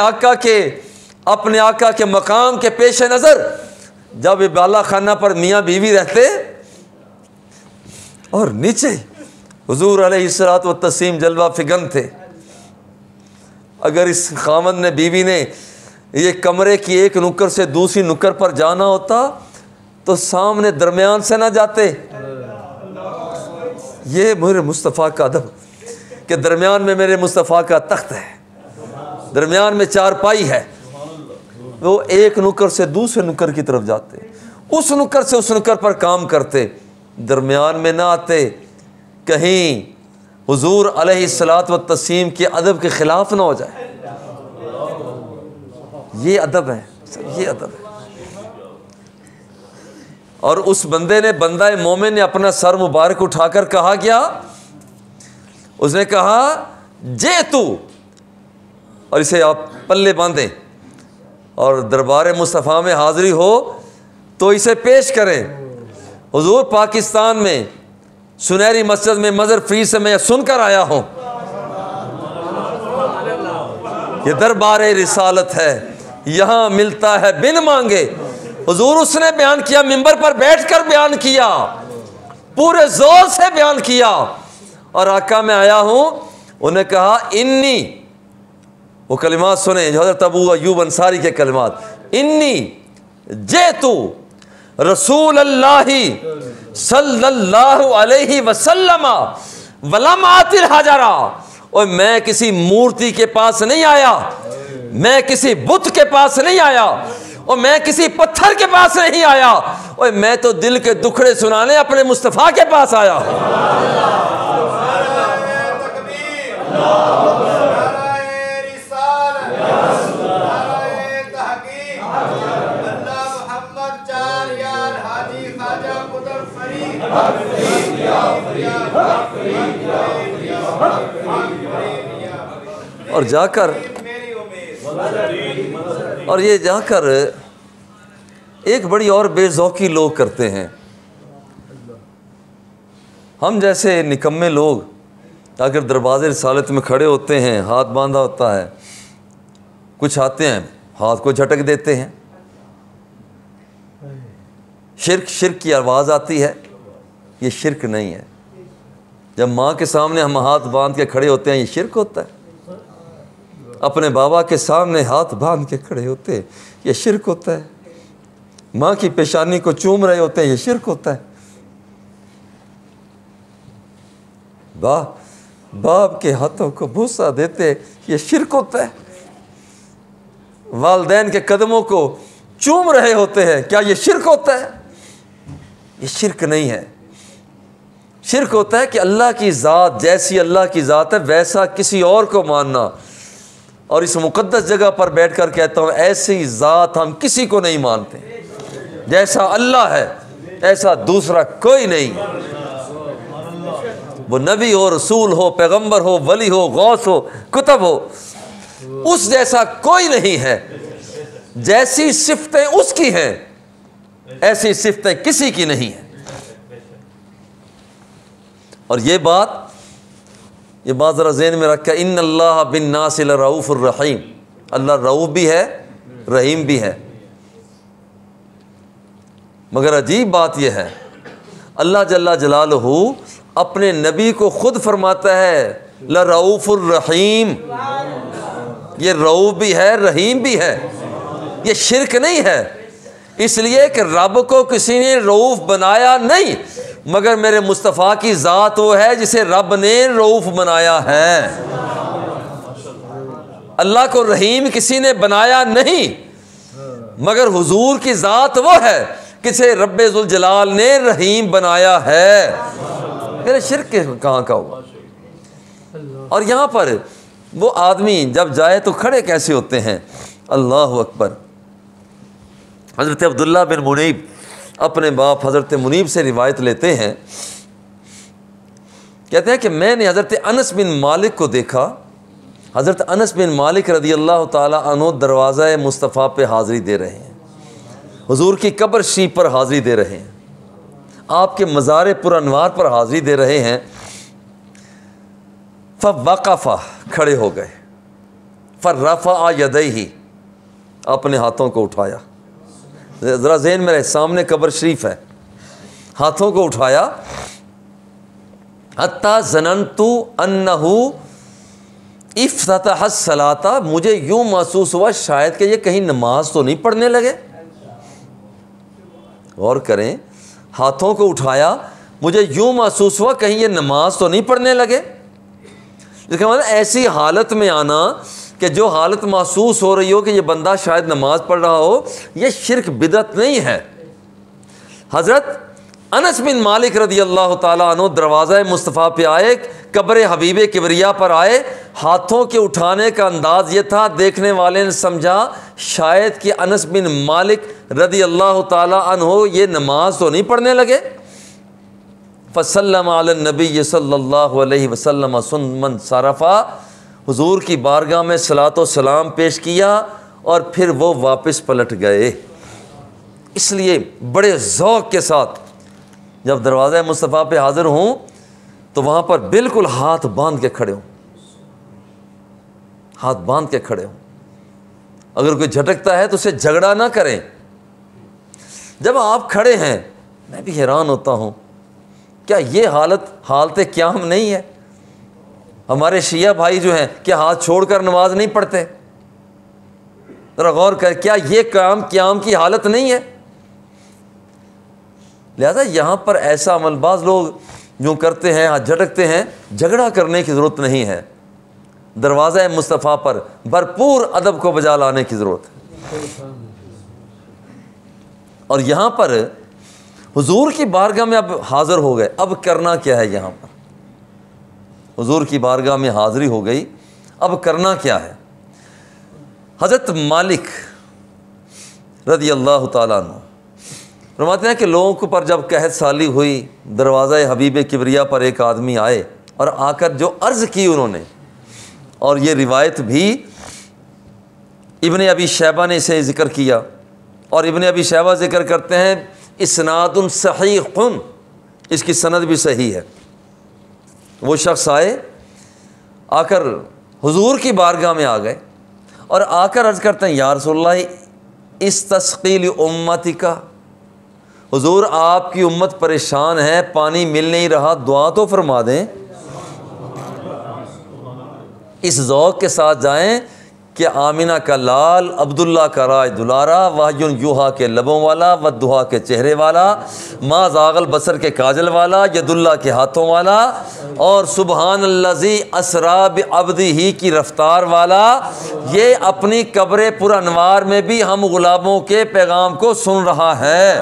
आका के मकाम के पेश नज़र जब ये बाला खाना पर मियाँ बीवी रहते और नीचे हुजूर अलैहिस्सलात व तस्लीम जलवा फिगन थे, अगर इस खामद ने बीवी ने ये कमरे की एक नुक्कर से दूसरी नुक्कर पर जाना होता तो सामने दरमियान से ना जाते। ये मेरे मुस्तफ़ा का अदब कि दरमियान में मेरे मुस्तफ़ा का तख्त है, दरमियान में चारपाई है, वो एक नुक्कर से दूसरे नुक्कर की तरफ जाते, उस नुक्कर से उस नुक्कर पर काम करते, दरमियान में ना आते, कहीं हुजूर अलैहिस्सलात व तस्लीम के अदब के ख़िलाफ़ ना हो जाए। ये अदब है, ये अदब है। और उस बंदे ने, बंदा मोमिन ने अपना सर मुबारक उठाकर कहा क्या? उसने कहा जे तू, और इसे आप पल्ले बांधें और दरबार मुस्तफ़ा में हाज़िरी हो तो इसे पेश करें। हुजूर पाकिस्तान में सुनहरी मस्जिद में मज़र फ्री से मैं सुनकर आया हूँ, ये दरबार रिसालत है, यहाँ मिलता है बिन मांगे। हुजूर उसने बयान किया, मिंबर पर बैठकर बयान किया, पूरे जोर से बयान किया। और आका मैं आया हूँ, उन्हें कहा इन्नी, वो कलिमात सुने जो हज़रत अबू अय्यूब अंसारी के कलिमात, इन्नी जेतु रसूल अल्लाही सल्लल्लाहु अलैहि वसल्लम वलम आतिल हजरा। और मैं किसी मूर्ति के पास नहीं आया, मैं किसी बुत के पास नहीं आया, और मैं किसी पत्थर के पास नहीं आया, और मैं तो दिल के दुखड़े सुनाने अपने मुस्तफ़ा के पास आया। और जाकर और ये जाकर एक बड़ी और बेज़ौकी लोग करते हैं। हम जैसे निकम्मे लोग अगर दरवाज़े रिसालत में खड़े होते हैं, हाथ बांधा होता है, कुछ आते हैं हाथ को झटक देते हैं, शिर्क की आवाज़ आती है। ये शिर्क नहीं है। जब माँ के सामने हम हाथ बांध के खड़े होते हैं, ये शिर्क होता है। अपने बाबा के सामने हाथ बांध के खड़े होते हैं, ये शिर्क होता है। माँ की पेशानी को चूम रहे होते हैं, ये शिर्क होता है। बाप के हाथों को भूसा देते, ये शिर्क होता है। वालिदैन के कदमों को चूम रहे होते हैं, क्या ये शिर्क होता है? ये शिर्क नहीं है। शिर्क होता है कि अल्लाह की ज़ात जैसी अल्लाह की ज़ात है वैसा किसी और को मानना। और इस मुक़द्दस जगह पर बैठकर कहता हूँ, ऐसी ज़ात हम किसी को नहीं मानते। जैसा अल्लाह है ऐसा दूसरा कोई नहीं। वो नबी हो, रसूल हो, पैगंबर हो, वली हो, गौस हो, कुतुब हो, उस जैसा कोई नहीं है। जैसी सिफ़तें उसकी हैं ऐसी सिफ़तें किसी की नहीं है। और ये बात ये बात ज़रा ज़हन में रखा, इन्नल्लाह बिन्नास लरऊफ़ुर रहीम, अल्लाह रऊफ़ भी है, रहीम भी है। मगर अजीब बात यह है, अल्लाह जल्ला जलालहू अपने नबी को खुद फरमाता है लरऊफ़ुर रहीम। ये रऊफ़ भी है, रहीम भी है। ये शिरक नहीं है, इसलिए कि रब को किसी ने रऊफ़ बनाया नहीं, मगर मेरे मुस्तफ़ा की ज़ात वो है जिसे रब ने रऊफ़ बनाया है। अल्लाह को रहीम किसी ने बनाया नहीं, मगर हुजूर की ज़ात वो है किसे रब्बे ज़ुल जलाल ने रहीम बनाया है। मेरे शिरक कहाँ का हुआ। और यहाँ पर वो आदमी जब जाए तो खड़े कैसे होते हैं, अल्लाह अकबर। हज़रत अब्दुल्ला बिन मुनीब अपने बाप हज़रत मुनीब से रिवायत लेते हैं, कहते हैं कि मैंने हज़रत अनस बिन मालिक को देखा। हज़रत अनस बिन मालिक रज़ी अल्लाह ताला अन्हु दरवाज़ा मुस्तफ़ा पे हाज़िरी दे रहे हैं, हुजूर की कब्र शरीफ पर हाज़िरी दे रहे हैं, आपके मज़ार पुरअनवार पर हाज़िरी दे रहे हैं। फ़वक़फ़ा खड़े हो गए, फ़रफ़अ यदैहि अपने हाथों को उठाया। ज़रा ज़हन मेरे सामने कब्र शरीफ है, हाथों को उठाया। हत्ता ज़ननतु अन्नहु इफ्ततह सलाता, मुझे यूँ महसूस हुआ शायद कि ये कहीं नमाज तो नहीं पढ़ने लगे। गौर करें, हाथों को उठाया, मुझे यूँ महसूस हुआ कहीं ये नमाज तो नहीं पढ़ने लगे। इसका मतलब ऐसी हालत में आना कि जो हालत महसूस हो रही हो कि ये बंदा शायद नमाज पढ़ रहा हो, ये शिरक बिदअत नहीं है। हज़रत अनस बिन मालिक रज़ी अल्लाह ताला अन्हु दरवाज़ा मुस्तफ़ा पे आए, कब्र हबीब किबरिया पर आए। हाथों के उठाने का अंदाज़ ये था, देखने वाले ने समझा शायद कि अनस बिन मालिक रज़ी अल्लाह ताला अन्हु ये नमाज तो नहीं पढ़ने लगे। फ़सल्लम अला नबी सल्लल्लाहु अलैहि वसल्लम सुम्मन सरफ़ा, हुजूर की बारगाह में सलातो सलाम पेश किया और फिर वो वापस पलट गए। इसलिए बड़े ज़ौक़ के साथ जब दरवाज़ा मुस्तफ़ा पे हाज़िर हूँ तो वहाँ पर बिल्कुल हाथ बांध के खड़े हूँ, हाथ बांध के खड़े हूँ। अगर कोई झटकता है तो उसे झगड़ा ना करें। जब आप खड़े हैं मैं भी हैरान होता हूँ, क्या ये हालत क़याम नहीं है? हमारे शिया भाई जो हैं क्या हाथ छोड़कर नमाज नहीं पढ़ते? ज़रा गौर कर, क्या ये क़याम की हालत नहीं है? लिहाजा यहाँ पर ऐसा अमलबाज लोग जो करते हैं, हाथ झटकते हैं, झगड़ा करने की ज़रूरत नहीं है। दरवाज़ा मुस्तफ़ा पर भरपूर अदब को बजा लाने की ज़रूरत है। और यहाँ पर हुजूर की बारगाह में अब हाज़िर हो गए, अब करना क्या है? यहाँ पर हुजूर की बारगाह में हाज़िरी हो गई, अब करना क्या है? हज़रत मालिक रज़ी अल्लाह ताला अन्हु फरमाते हैं कि लोगों को पर जब कहत साली हुई, दरवाज़ा हबीब किबरिया पर एक आदमी आए और आकर जो अर्ज़ की उन्होंने, और ये रिवायत भी इब्ने अबी शैबा ने इसे ज़िक्र किया और इब्ने अबी शैबा ज़िक्र करते हैं इस्नादुन सहीहुन, इसकी सनद भी सही है। वो शख्स आए, आकर हुजूर की बारगाह में आ गए और आकर अर्ज़ करते हैं या रसूलल्लाह इस्तस्क़ील उम्मती का, हुजूर आपकी उम्मत परेशान है, पानी मिल नहीं रहा, दुआ तो फरमा दें। इस ज़ौक़ के साथ जाएं कि आमिना का लाल, अब्दुल्ला का राज दुलारा, वाहयुन यूहा के लबों वाला, वद्दुहा के चेहरे वाला, मा ज़ागल बसर के काजल वाला, यदुल्ला के हाथों वाला, और सुबहानल्लज़ी असरा बिअब्दिही की रफ्तार वाला, ये अपनी कब्र पुरअनवार में भी हम गुलाबों के पैगाम को सुन रहा है।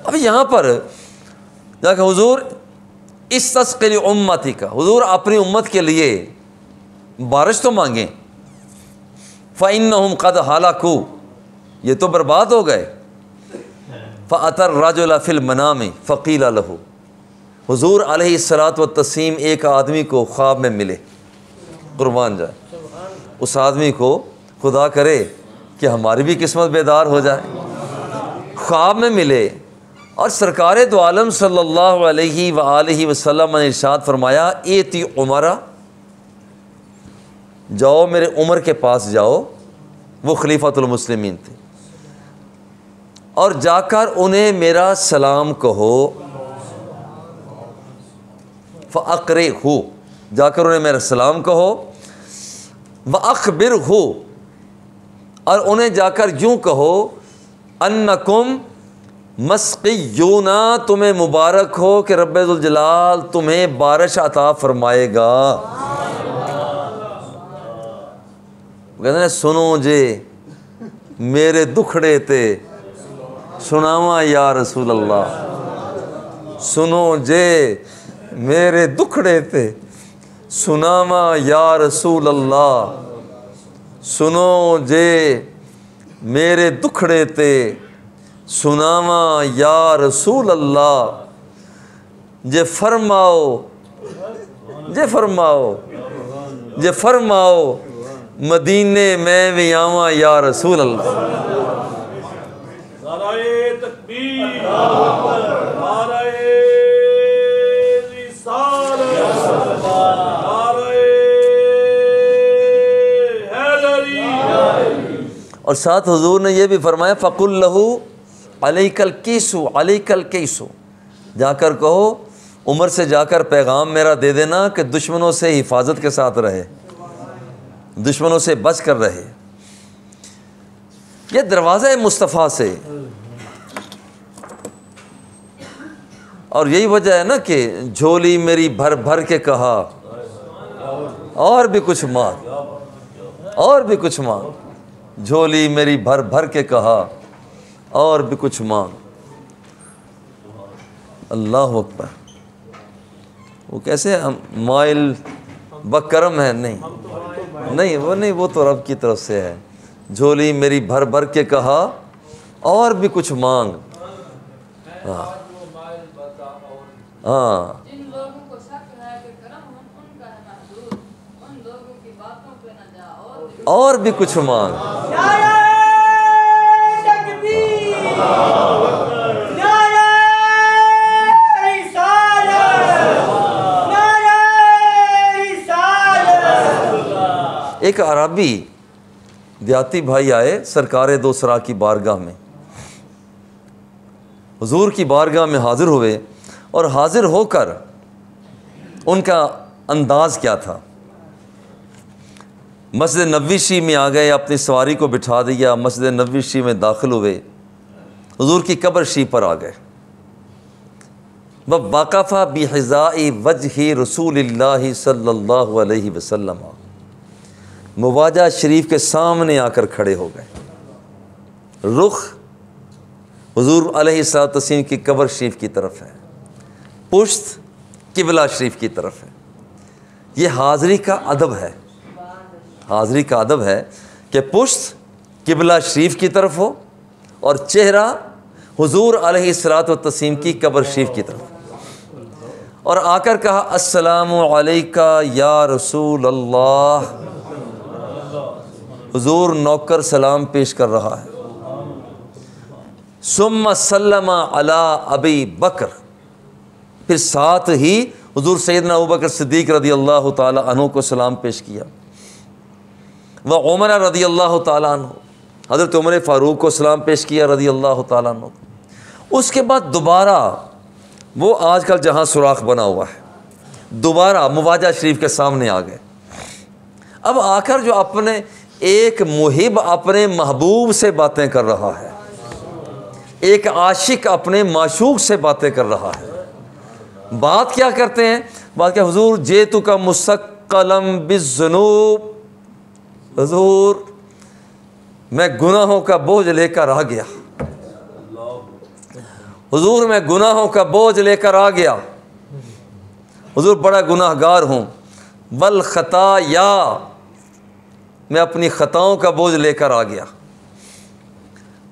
अब यहाँ पर जाकर हुजूर इस तस्क़ील उम्मती का, हुजूर अपनी उम्मत के लिए बारिश तो मांगें। फ़इन्नहुम क़द हलकू, ये तो बर्बाद हो गए। फ़अतर रजुल फ़िल मनामी फ़क़ील लहू, हुजूर अलैहिस्सलातु वत्तस्लीम एक आदमी को ख्वाब में मिले, कुर्बान जाए उस आदमी को, खुदा करे कि हमारी भी किस्मत बेदार हो जाए। ख्वाब में मिले और सरकार दो आलम सल्लल्लाहु अलैहि वसल्लम ने इरशाद फरमाया, एती उमरा, जाओ मेरे उमर के पास जाओ, वो खलीफातुल मुस्लिमीन थे, और जाकर उन्हें मेरा सलाम कहो। फ़अक़रे हो, जाकर उन्हें मेरा सलाम कहो। व अख़बिर हो, और उन्हें जाकर यूँ कहो, अन्नकुम मस्क़ियूना, तुम्हें मुबारक हो कि रब्बुल जलाल तुम्हें बारिश अता फरमाएगा। कहते हैं सुनो जे मेरे दुखड़े ते सुनावा या रसूल अल्लाह, सुनो जे मेरे दुखड़े ते सुनावा या रसूल अल्लाह, सुनो जे मेरे दुखड़े ते सुनावा या रसूल अल्लाह। जे फरमाओ, जे फरमाओ, जे फरमाओ मदीने में भी आवा या रसूल अल्लाह। नाराए तकबीर, नाराए रिसालत, नाराए हैदरी। और साथ हुजूर ने यह भी फरमाया, फ़कुल लहू अलैकल कीसु, अलैकल कीसु, जाकर कहो उमर से जाकर पैगाम मेरा दे देना कि दुश्मनों से हिफाजत के साथ रहे, दुश्मनों से बच कर रहे। ये दरवाज़ा मुस्तफ़ा से, और यही वजह है ना कि झोली मेरी भर भर के कहा, और भी कुछ मांग, और भी कुछ मांग, झोली मेरी भर भर के कहा, और भी कुछ मांग। अल्लाह अकबर। वो कैसे हम माइल बकरम है? नहीं नहीं, वो नहीं, वो तो रब की तरफ से है। झोली मेरी भर भर के कहा, और भी कुछ मांग। हाँ हाँ, जिन लोगों को शक है कि करम उनका है महदूद, उन लोगों की बातों पे न जा, और भी कुछ मांग। एक अरबी देहाती भाई आए सरकार दो सरा की बारगाह में, हुजूर की बारगाह में हाजिर हुए, और हाजिर होकर उनका अंदाज़ क्या था। मस्जिद नबवी में आ गए, अपनी सवारी को बिठा दिया, मस्जिद नबवी में दाखिल हुए, हुजूर की कब्र शी पर आ गए। वह वाक़फ़ा बिहिज़ाई वजही रसूलिल्लाहि सल्लल्लाहु अलैहि वसल्लम, मुवाजा शरीफ के सामने आकर खड़े हो गए। रुख हुजूर अलैहिस्सलातु वस्सलाम की कब्र शरीफ की तरफ है, पुश्त किबला शरीफ की तरफ है। ये हाज़री का अदब है, हाज़री का अदब है कि पुश्त किबला शरीफ की तरफ हो और चेहरा हुजूर अलैहिस्सलातु वस्सलाम की कब्र शरीफ की तरफ। और आकर कहा, अस्सलामु अलैका या रसूल अल्लाह। हुजूर नौकर सलाम पेश कर रहा है। सुम्मा सल्लमा अला अबी बकर, फिर साथ ही हुजूर सैयदना अबू बकर सिद्दीक़ रदी अल्लाह ताला अन्हु को सलाम पेश किया। वह उमर रदी अल्लाह ताला अन्हु, हज़रत उमर फ़ारूक को सलाम पेश किया रदी अल्लाह ताला अन्हु। उसके बाद दोबारा वो आजकल जहाँ सुराख बना हुआ है, दोबारा मुवाजा शरीफ के सामने आ गए। अब आकर जो अपने एक मुहिब अपने महबूब से बातें कर रहा है, एक आशिक अपने माशूक से बातें कर रहा है। बात क्या करते हैं? बात क्या, हुजूर जेतु का मुसक्कलम बिज़्ज़ुनूब, हुजूर मैं गुनाहों का बोझ लेकर आ गया, हुजूर मैं गुनाहों का बोझ लेकर आ गया, हुजूर बड़ा गुनाहगार हूँ। वल खताया, मैं अपनी ख़ताओं का बोझ लेकर आ गया।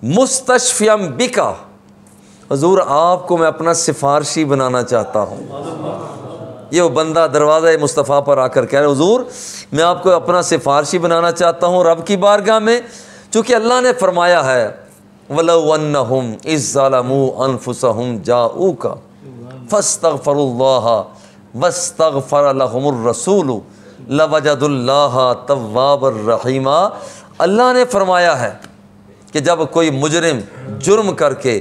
मुस्तशफ़ियम बिका, हुजूर आपको मैं अपना सिफारशी बनाना चाहता हूँ। ये वो बंदा दरवाज़ा मुस्तफ़ा पर आकर कह रहे, हुजूर मैं आपको अपना सिफारशी बनाना चाहता हूँ रब की बारगाह में, चूँकि अल्लाह ने फरमाया है वलौ अन्नहुम इज़ ज़लमू अनफुसहुम जाऊका फस्तगफरुल्लाह वस्तगफर लहुमुर रसूल लवजदुल्लाह तव्वाबर रहीमा। अल्लाह ने फरमाया है कि जब कोई मुजरिम जुर्म करके,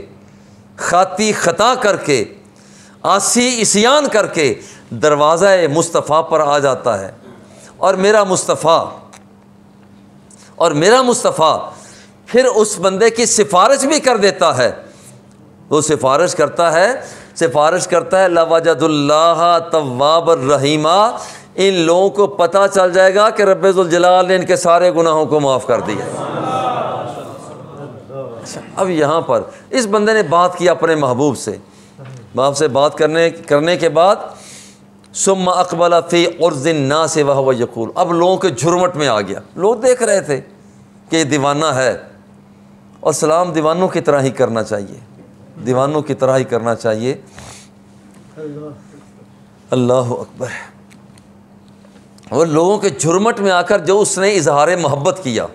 खाती ख़ता करके, आसी इस्यान करके दरवाज़ा मुस्तफ़ा पर आ जाता है और मेरा मुस्तफ़ा फिर उस बंदे की सिफारिश भी कर देता है, वो सिफारिश करता है लवजदुल्लाह तव्वाबर रहीमा, इन लोगों को पता चल जाएगा कि रब्बुल जलाल ने इनके सारे गुनाहों को माफ़ कर दिया। अच्छा, अब यहाँ पर इस बंदे ने बात की अपने महबूब से, बाप से बात करने के बाद सुम्मा अक़बला फ़ी उर्ज़िन नास वहुव यक़ूल, अब लोगों के झुरमट में आ गया। लोग देख रहे थे कि ये दीवाना है, और सलाम दीवानों की तरह ही करना चाहिए, दीवानों की तरह ही करना चाहिए। अल्लाहु अकबर। और लोगों के झुरमट में आकर जो उसने इजहार मोहब्बत किया,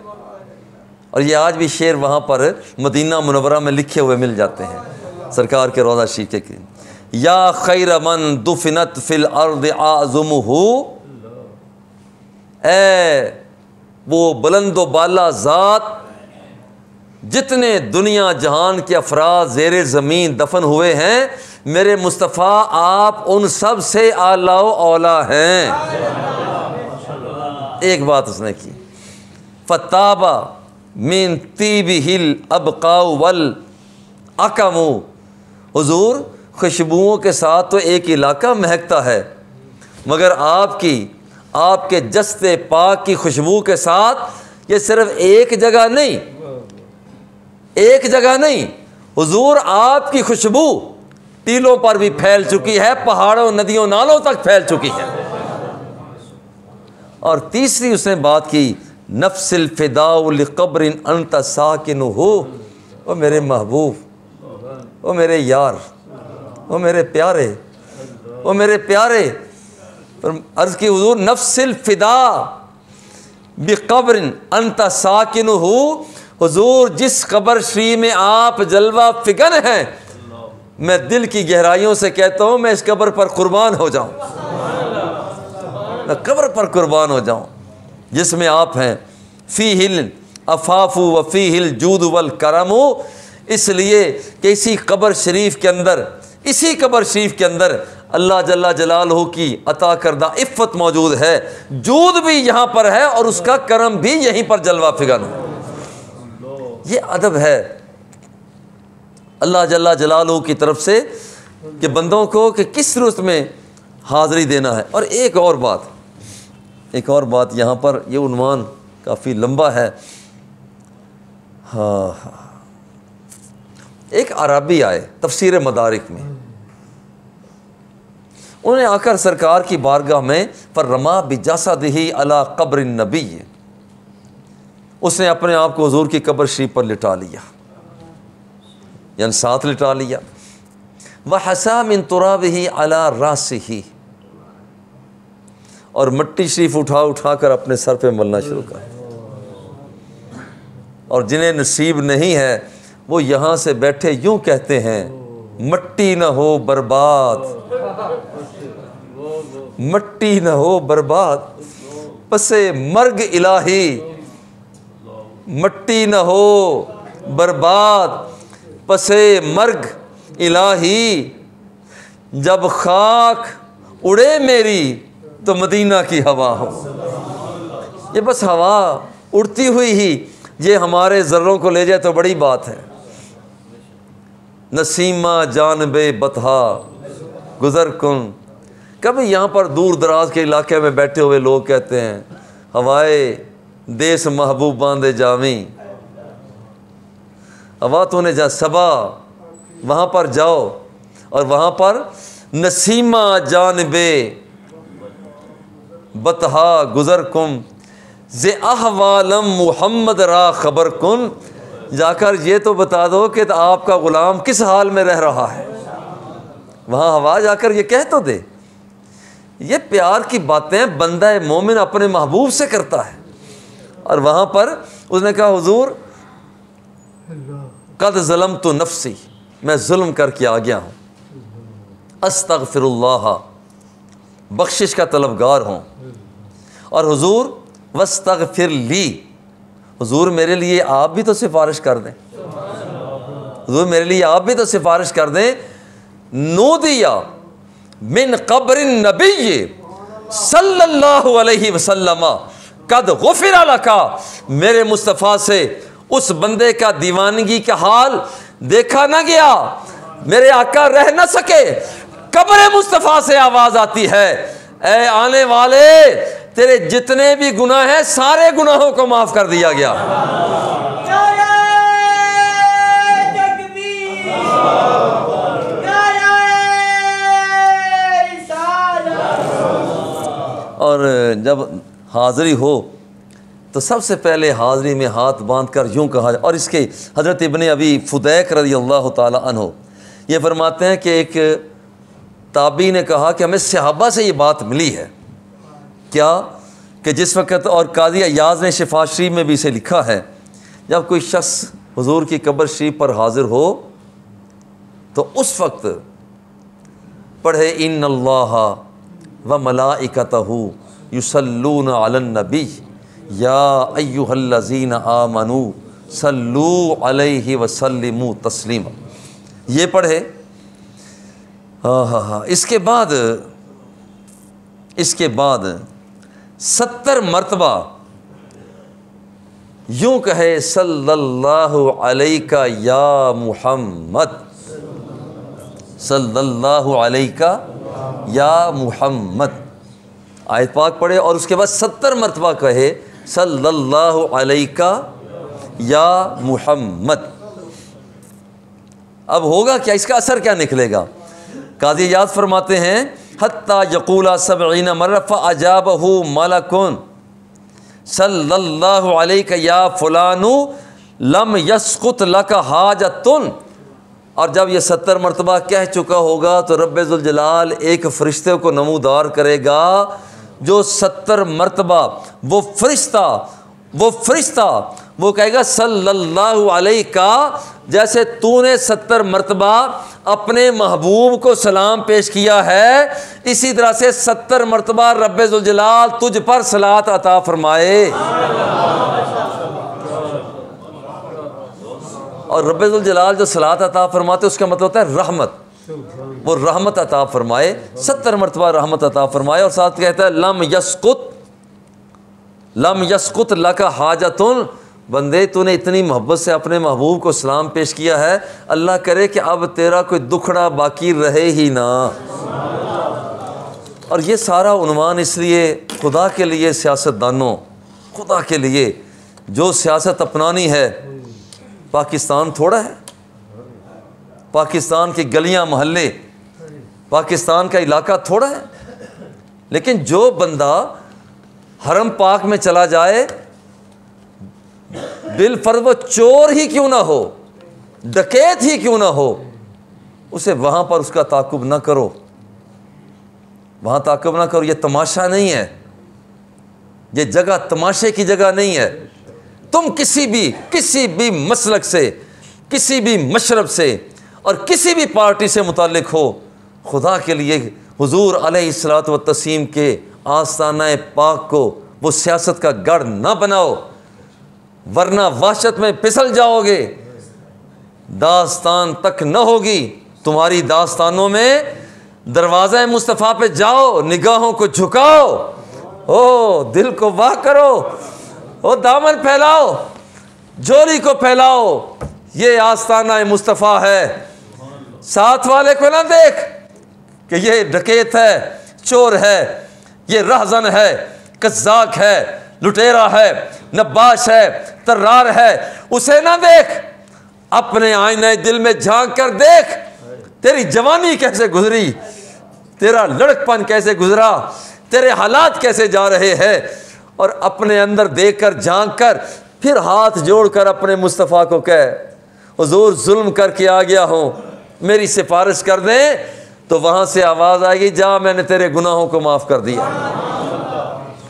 और ये आज भी शेर वहाँ पर मदीना मुनव्वरा में लिखे हुए मिल जाते हैं सरकार के रोज़ा शीके के, या खैर मन दुफिनत फिल अर्द आज़मुहु, ए वो बुलंदो बाला ज़ात जितने दुनिया जहान के अफराद ज़ेरे ज़मीन दफन हुए हैं, मेरे मुस्तफ़ा आप उन सब से आला व औला हैं। एक बात उसने की, फताबा मिन तीबिहिल अबकाउ वल अकमु, हुजूर खुशबुओं के साथ तो एक इलाका महकता है, मगर आपके जस्ते पाक की खुशबू के साथ ये सिर्फ एक जगह नहीं, हुजूर आपकी खुशबू टीलों पर भी फैल चुकी है, पहाड़ों नदियों नालों तक फैल चुकी है। और तीसरी उसने बात की, नफ्सिल फ़िदाउ लिक़ब्रिन अंत साकिनुहु, ओ मेरे महबूब, ओ मेरे यार, ओ मेरे प्यारे, अर्ज़ की हुजूर नफ्सिल फ़िदा बिक़ब्रिन अंत साकिनुहु, हुजूर जिस कब्र श्री में आप जलवा फिगन हैं, मैं दिल की गहराइयों से कहता हूँ मैं इस कब्र पर कुर्बान हो जाऊँ, मैं कब्र पर कुर्बान हो जाऊँ जिसमें आप हैं। फ़ीहिल अफ़ाफ़ु व फ़ीहिल जूद वल करमु, इसलिए कि इसी कब्र शरीफ के अंदर अल्लाह जल्ला जलालहू की अता करदा इफ़्फ़त मौजूद है, जूद भी यहाँ पर है और उसका करम भी यहीं पर जलवा फिगन है। ये अदब है अल्लाह जल्ला जलालहू की तरफ से कि बंदों को कि किस सूरत में हाज़री देना है। और एक और बात यहाँ पर, ये उन्वान काफ़ी लंबा है। हाँ, एक अरबी आए तफसीर मदारिक में, उन्हें आकर सरकार की बारगाह में फर्रमा बिजासदिही अला कब्र नबी, उसने अपने आप को हुजूर की कब्र शरीफ पर लिटा लिया, यानी साथ लिटा लिया। वह हसा मिन तुराबिही अला रासिही, और मिट्टी शरीफ उठा कर अपने सर पे मलना शुरू कर। और जिन्हें नसीब नहीं है वो यहाँ से बैठे यूँ कहते हैं, मिट्टी न हो बर्बाद पसे मर्ग इलाही, मिट्टी न हो बर्बाद पसे मर्ग इलाही, जब खाक उड़े मेरी तो मदीना की हवा हो। ये बस हवा उड़ती हुई ही ये हमारे ज़र्रों को ले जाए तो बड़ी बात है। नसीमा जानबे बतहा गुज़र कुन, कभी यहाँ पर दूर दराज के इलाके में बैठे हुए लोग कहते हैं, हवाए देश महबूब बांधे जामी, हवा तूने जा सबा, वहाँ पर जाओ और वहाँ पर नसीमा जानबे बतहा गुज़र कुम जे अहवालम मुहम्मद रा खबर कुन, जाकर ये तो बता दो कि आपका ग़ुलाम किस हाल में रह रहा है। वहाँ हवा जाकर ये कह तो दे। ये प्यार की बातें बंदा मोमिन अपने महबूब से करता है। और वहाँ पर उसने कहा, हुजूर कद ज़लमतु नफ्सी, मैं जुल्म करके आ गया हूँ, अस्तगफिरुल्लाह, बख्शिश का तलबगार हूँ, और हुजूर वस्तगफिर ली, हुजूर मेरे लिए आप भी तो सिफारिश कर दें, हुजूर मेरे लिए आप भी तो सिफारिश कर दें। नूदिया मिन क़ब्रिन नबी सल्लल्लाहु अलैहि वसल्लम कद गुफ़िर लका, मेरे मुस्तफ़ा से उस बंदे का दीवानगी का हाल देखा ना गया, मेरे आका रह न सके, कब्र मुस्तफ़ा से आवाज़ आती है, ऐ आने वाले तेरे जितने भी गुनाह हैं सारे गुनाहों को माफ़ कर दिया गया। और जब हाज़री हो तो सबसे पहले हाज़री में हाथ बांध कर यूँ कहा, और इसके हज़रत इब्ने अबी फुदैक रज़ी अल्लाह ताला अन्हु ये फरमाते हैं कि एक ताबी ने कहा कि हमें सहाबा से ये बात मिली है क्या, कि जिस वक़्त, और काज़ी अय्याज़ ने शिफा शरीफ में भी इसे लिखा है, जब कोई शख्स हुज़ूर की कब्र शरीफ पर हाज़िर हो तो उस वक्त पढ़े इन्नल्लाह व मलाइकतहू युसल्लून अलन नबी या अय्युहल्लज़ीना आमनू सल्लू अलैहि व सल्लिमू तस्लीमा, ये पढ़े। हाँ, इसके बाद 70 मरतबा यूँ कहे सल्लल्लाहु अलैका या मुहम्मद, सल्लल्लाहु अलैका या मुहम्मद, आयत पाक पढ़े, और उसके बाद 70 मरतबा कहे सल्लल्लाहु अलैका या मुहम्मद। अब होगा क्या, इसका असर क्या निकलेगा? काज़ी याद फरमाते हैं हत्ता यक़ूला सबईन मर्रा अजाबहु मलकुन सल्लल्लाहु अलैका या फुलानु लम यस्कुत लका हाजतुन, और जब ये 70 मरतबा कह चुका होगा तो रब्बुल जलाल एक फ़रिश्ते को नमूदार करेगा जो 70 मरतबा वो फरिश्ता वो कहेगा सल्लल्लाहु अलैका, जैसे तूने 70 मरतबा अपने महबूब को सलाम पेश किया है, इसी तरह से 70 मरतबा रब्बुल जलाल तुझ पर सलात अता फरमाए। और रब्बुल जलाल जो सलात अता फरमाते उसका मतलब होता है रहमत, वो रहमत अता फरमाए, 70 मरतबा रहमत अता फरमाए। और साथ कहता है लम यस्कुत लका हाजतुन, बंदे तूने इतनी मोहब्बत से अपने महबूब को सलाम पेश किया है, अल्लाह करे कि अब तेरा कोई दुखड़ा बाकी रहे ही ना। और ये सारा उन्वान इसलिए खुदा के लिए, सियासतदानों, खुदा के लिए जो सियासत अपनानी है, पाकिस्तान थोड़ा है, पाकिस्तान की गलियां मोहल्ले, पाकिस्तान का इलाका थोड़ा है, लेकिन जो बंदा हरम पाक में चला जाए, बिलफर्ज वो चोर ही क्यों ना हो, डकैत ही क्यों ना हो, उसे वहाँ पर उसका ताकुब ना करो, वहाँ ताकुब ना करो। ये तमाशा नहीं है, ये जगह तमाशे की जगह नहीं है। तुम किसी भी मसलक से, किसी भी मशरब से और किसी भी पार्टी से मुताल्लिक हो, खुदा के लिए हुजूर अलैहिस्सलातु व तस्लीम के आस्ताना पाक को वो सियासत का गढ़ ना बनाओ, वरना वहशत में फिसल जाओगे, दास्तान तक न होगी तुम्हारी। दास्तानों में दरवाज़ा मुस्तफ़ा पे जाओ, निगाहों को झुकाओ, ओ दिल को वाह करो, ओ दामन फैलाओ, जोली को फैलाओ, ये आस्ताना मुस्तफ़ा है। साथ वाले को ना देख कि ये डकैत है, चोर है, ये रहज़न है, कज़्ज़ाक है, लुटेरा है, नब्बाश है, तर्रार है, उसे ना देख, अपने आईने दिल में झांक कर देख, तेरी जवानी कैसे गुजरी, तेरा लड़कपन कैसे गुजरा, तेरे हालात कैसे जा रहे हैं, और अपने अंदर देख कर, झांक कर, फिर हाथ जोड़कर अपने मुस्तफ़ा को कह, हुजूर जुल्म करके आ गया हूँ, मेरी सिफारिश कर दें, तो वहाँ से आवाज़ आएगी, जा मैंने तेरे गुनाहों को माफ़ कर दिया।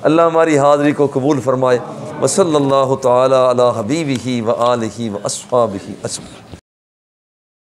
अल्लाह हमारी हाज़री को कबूल फरमाए। वसल्लल्लाहु तआला अला हबीबिही व आलिही व अस्हाबिही अजमईन।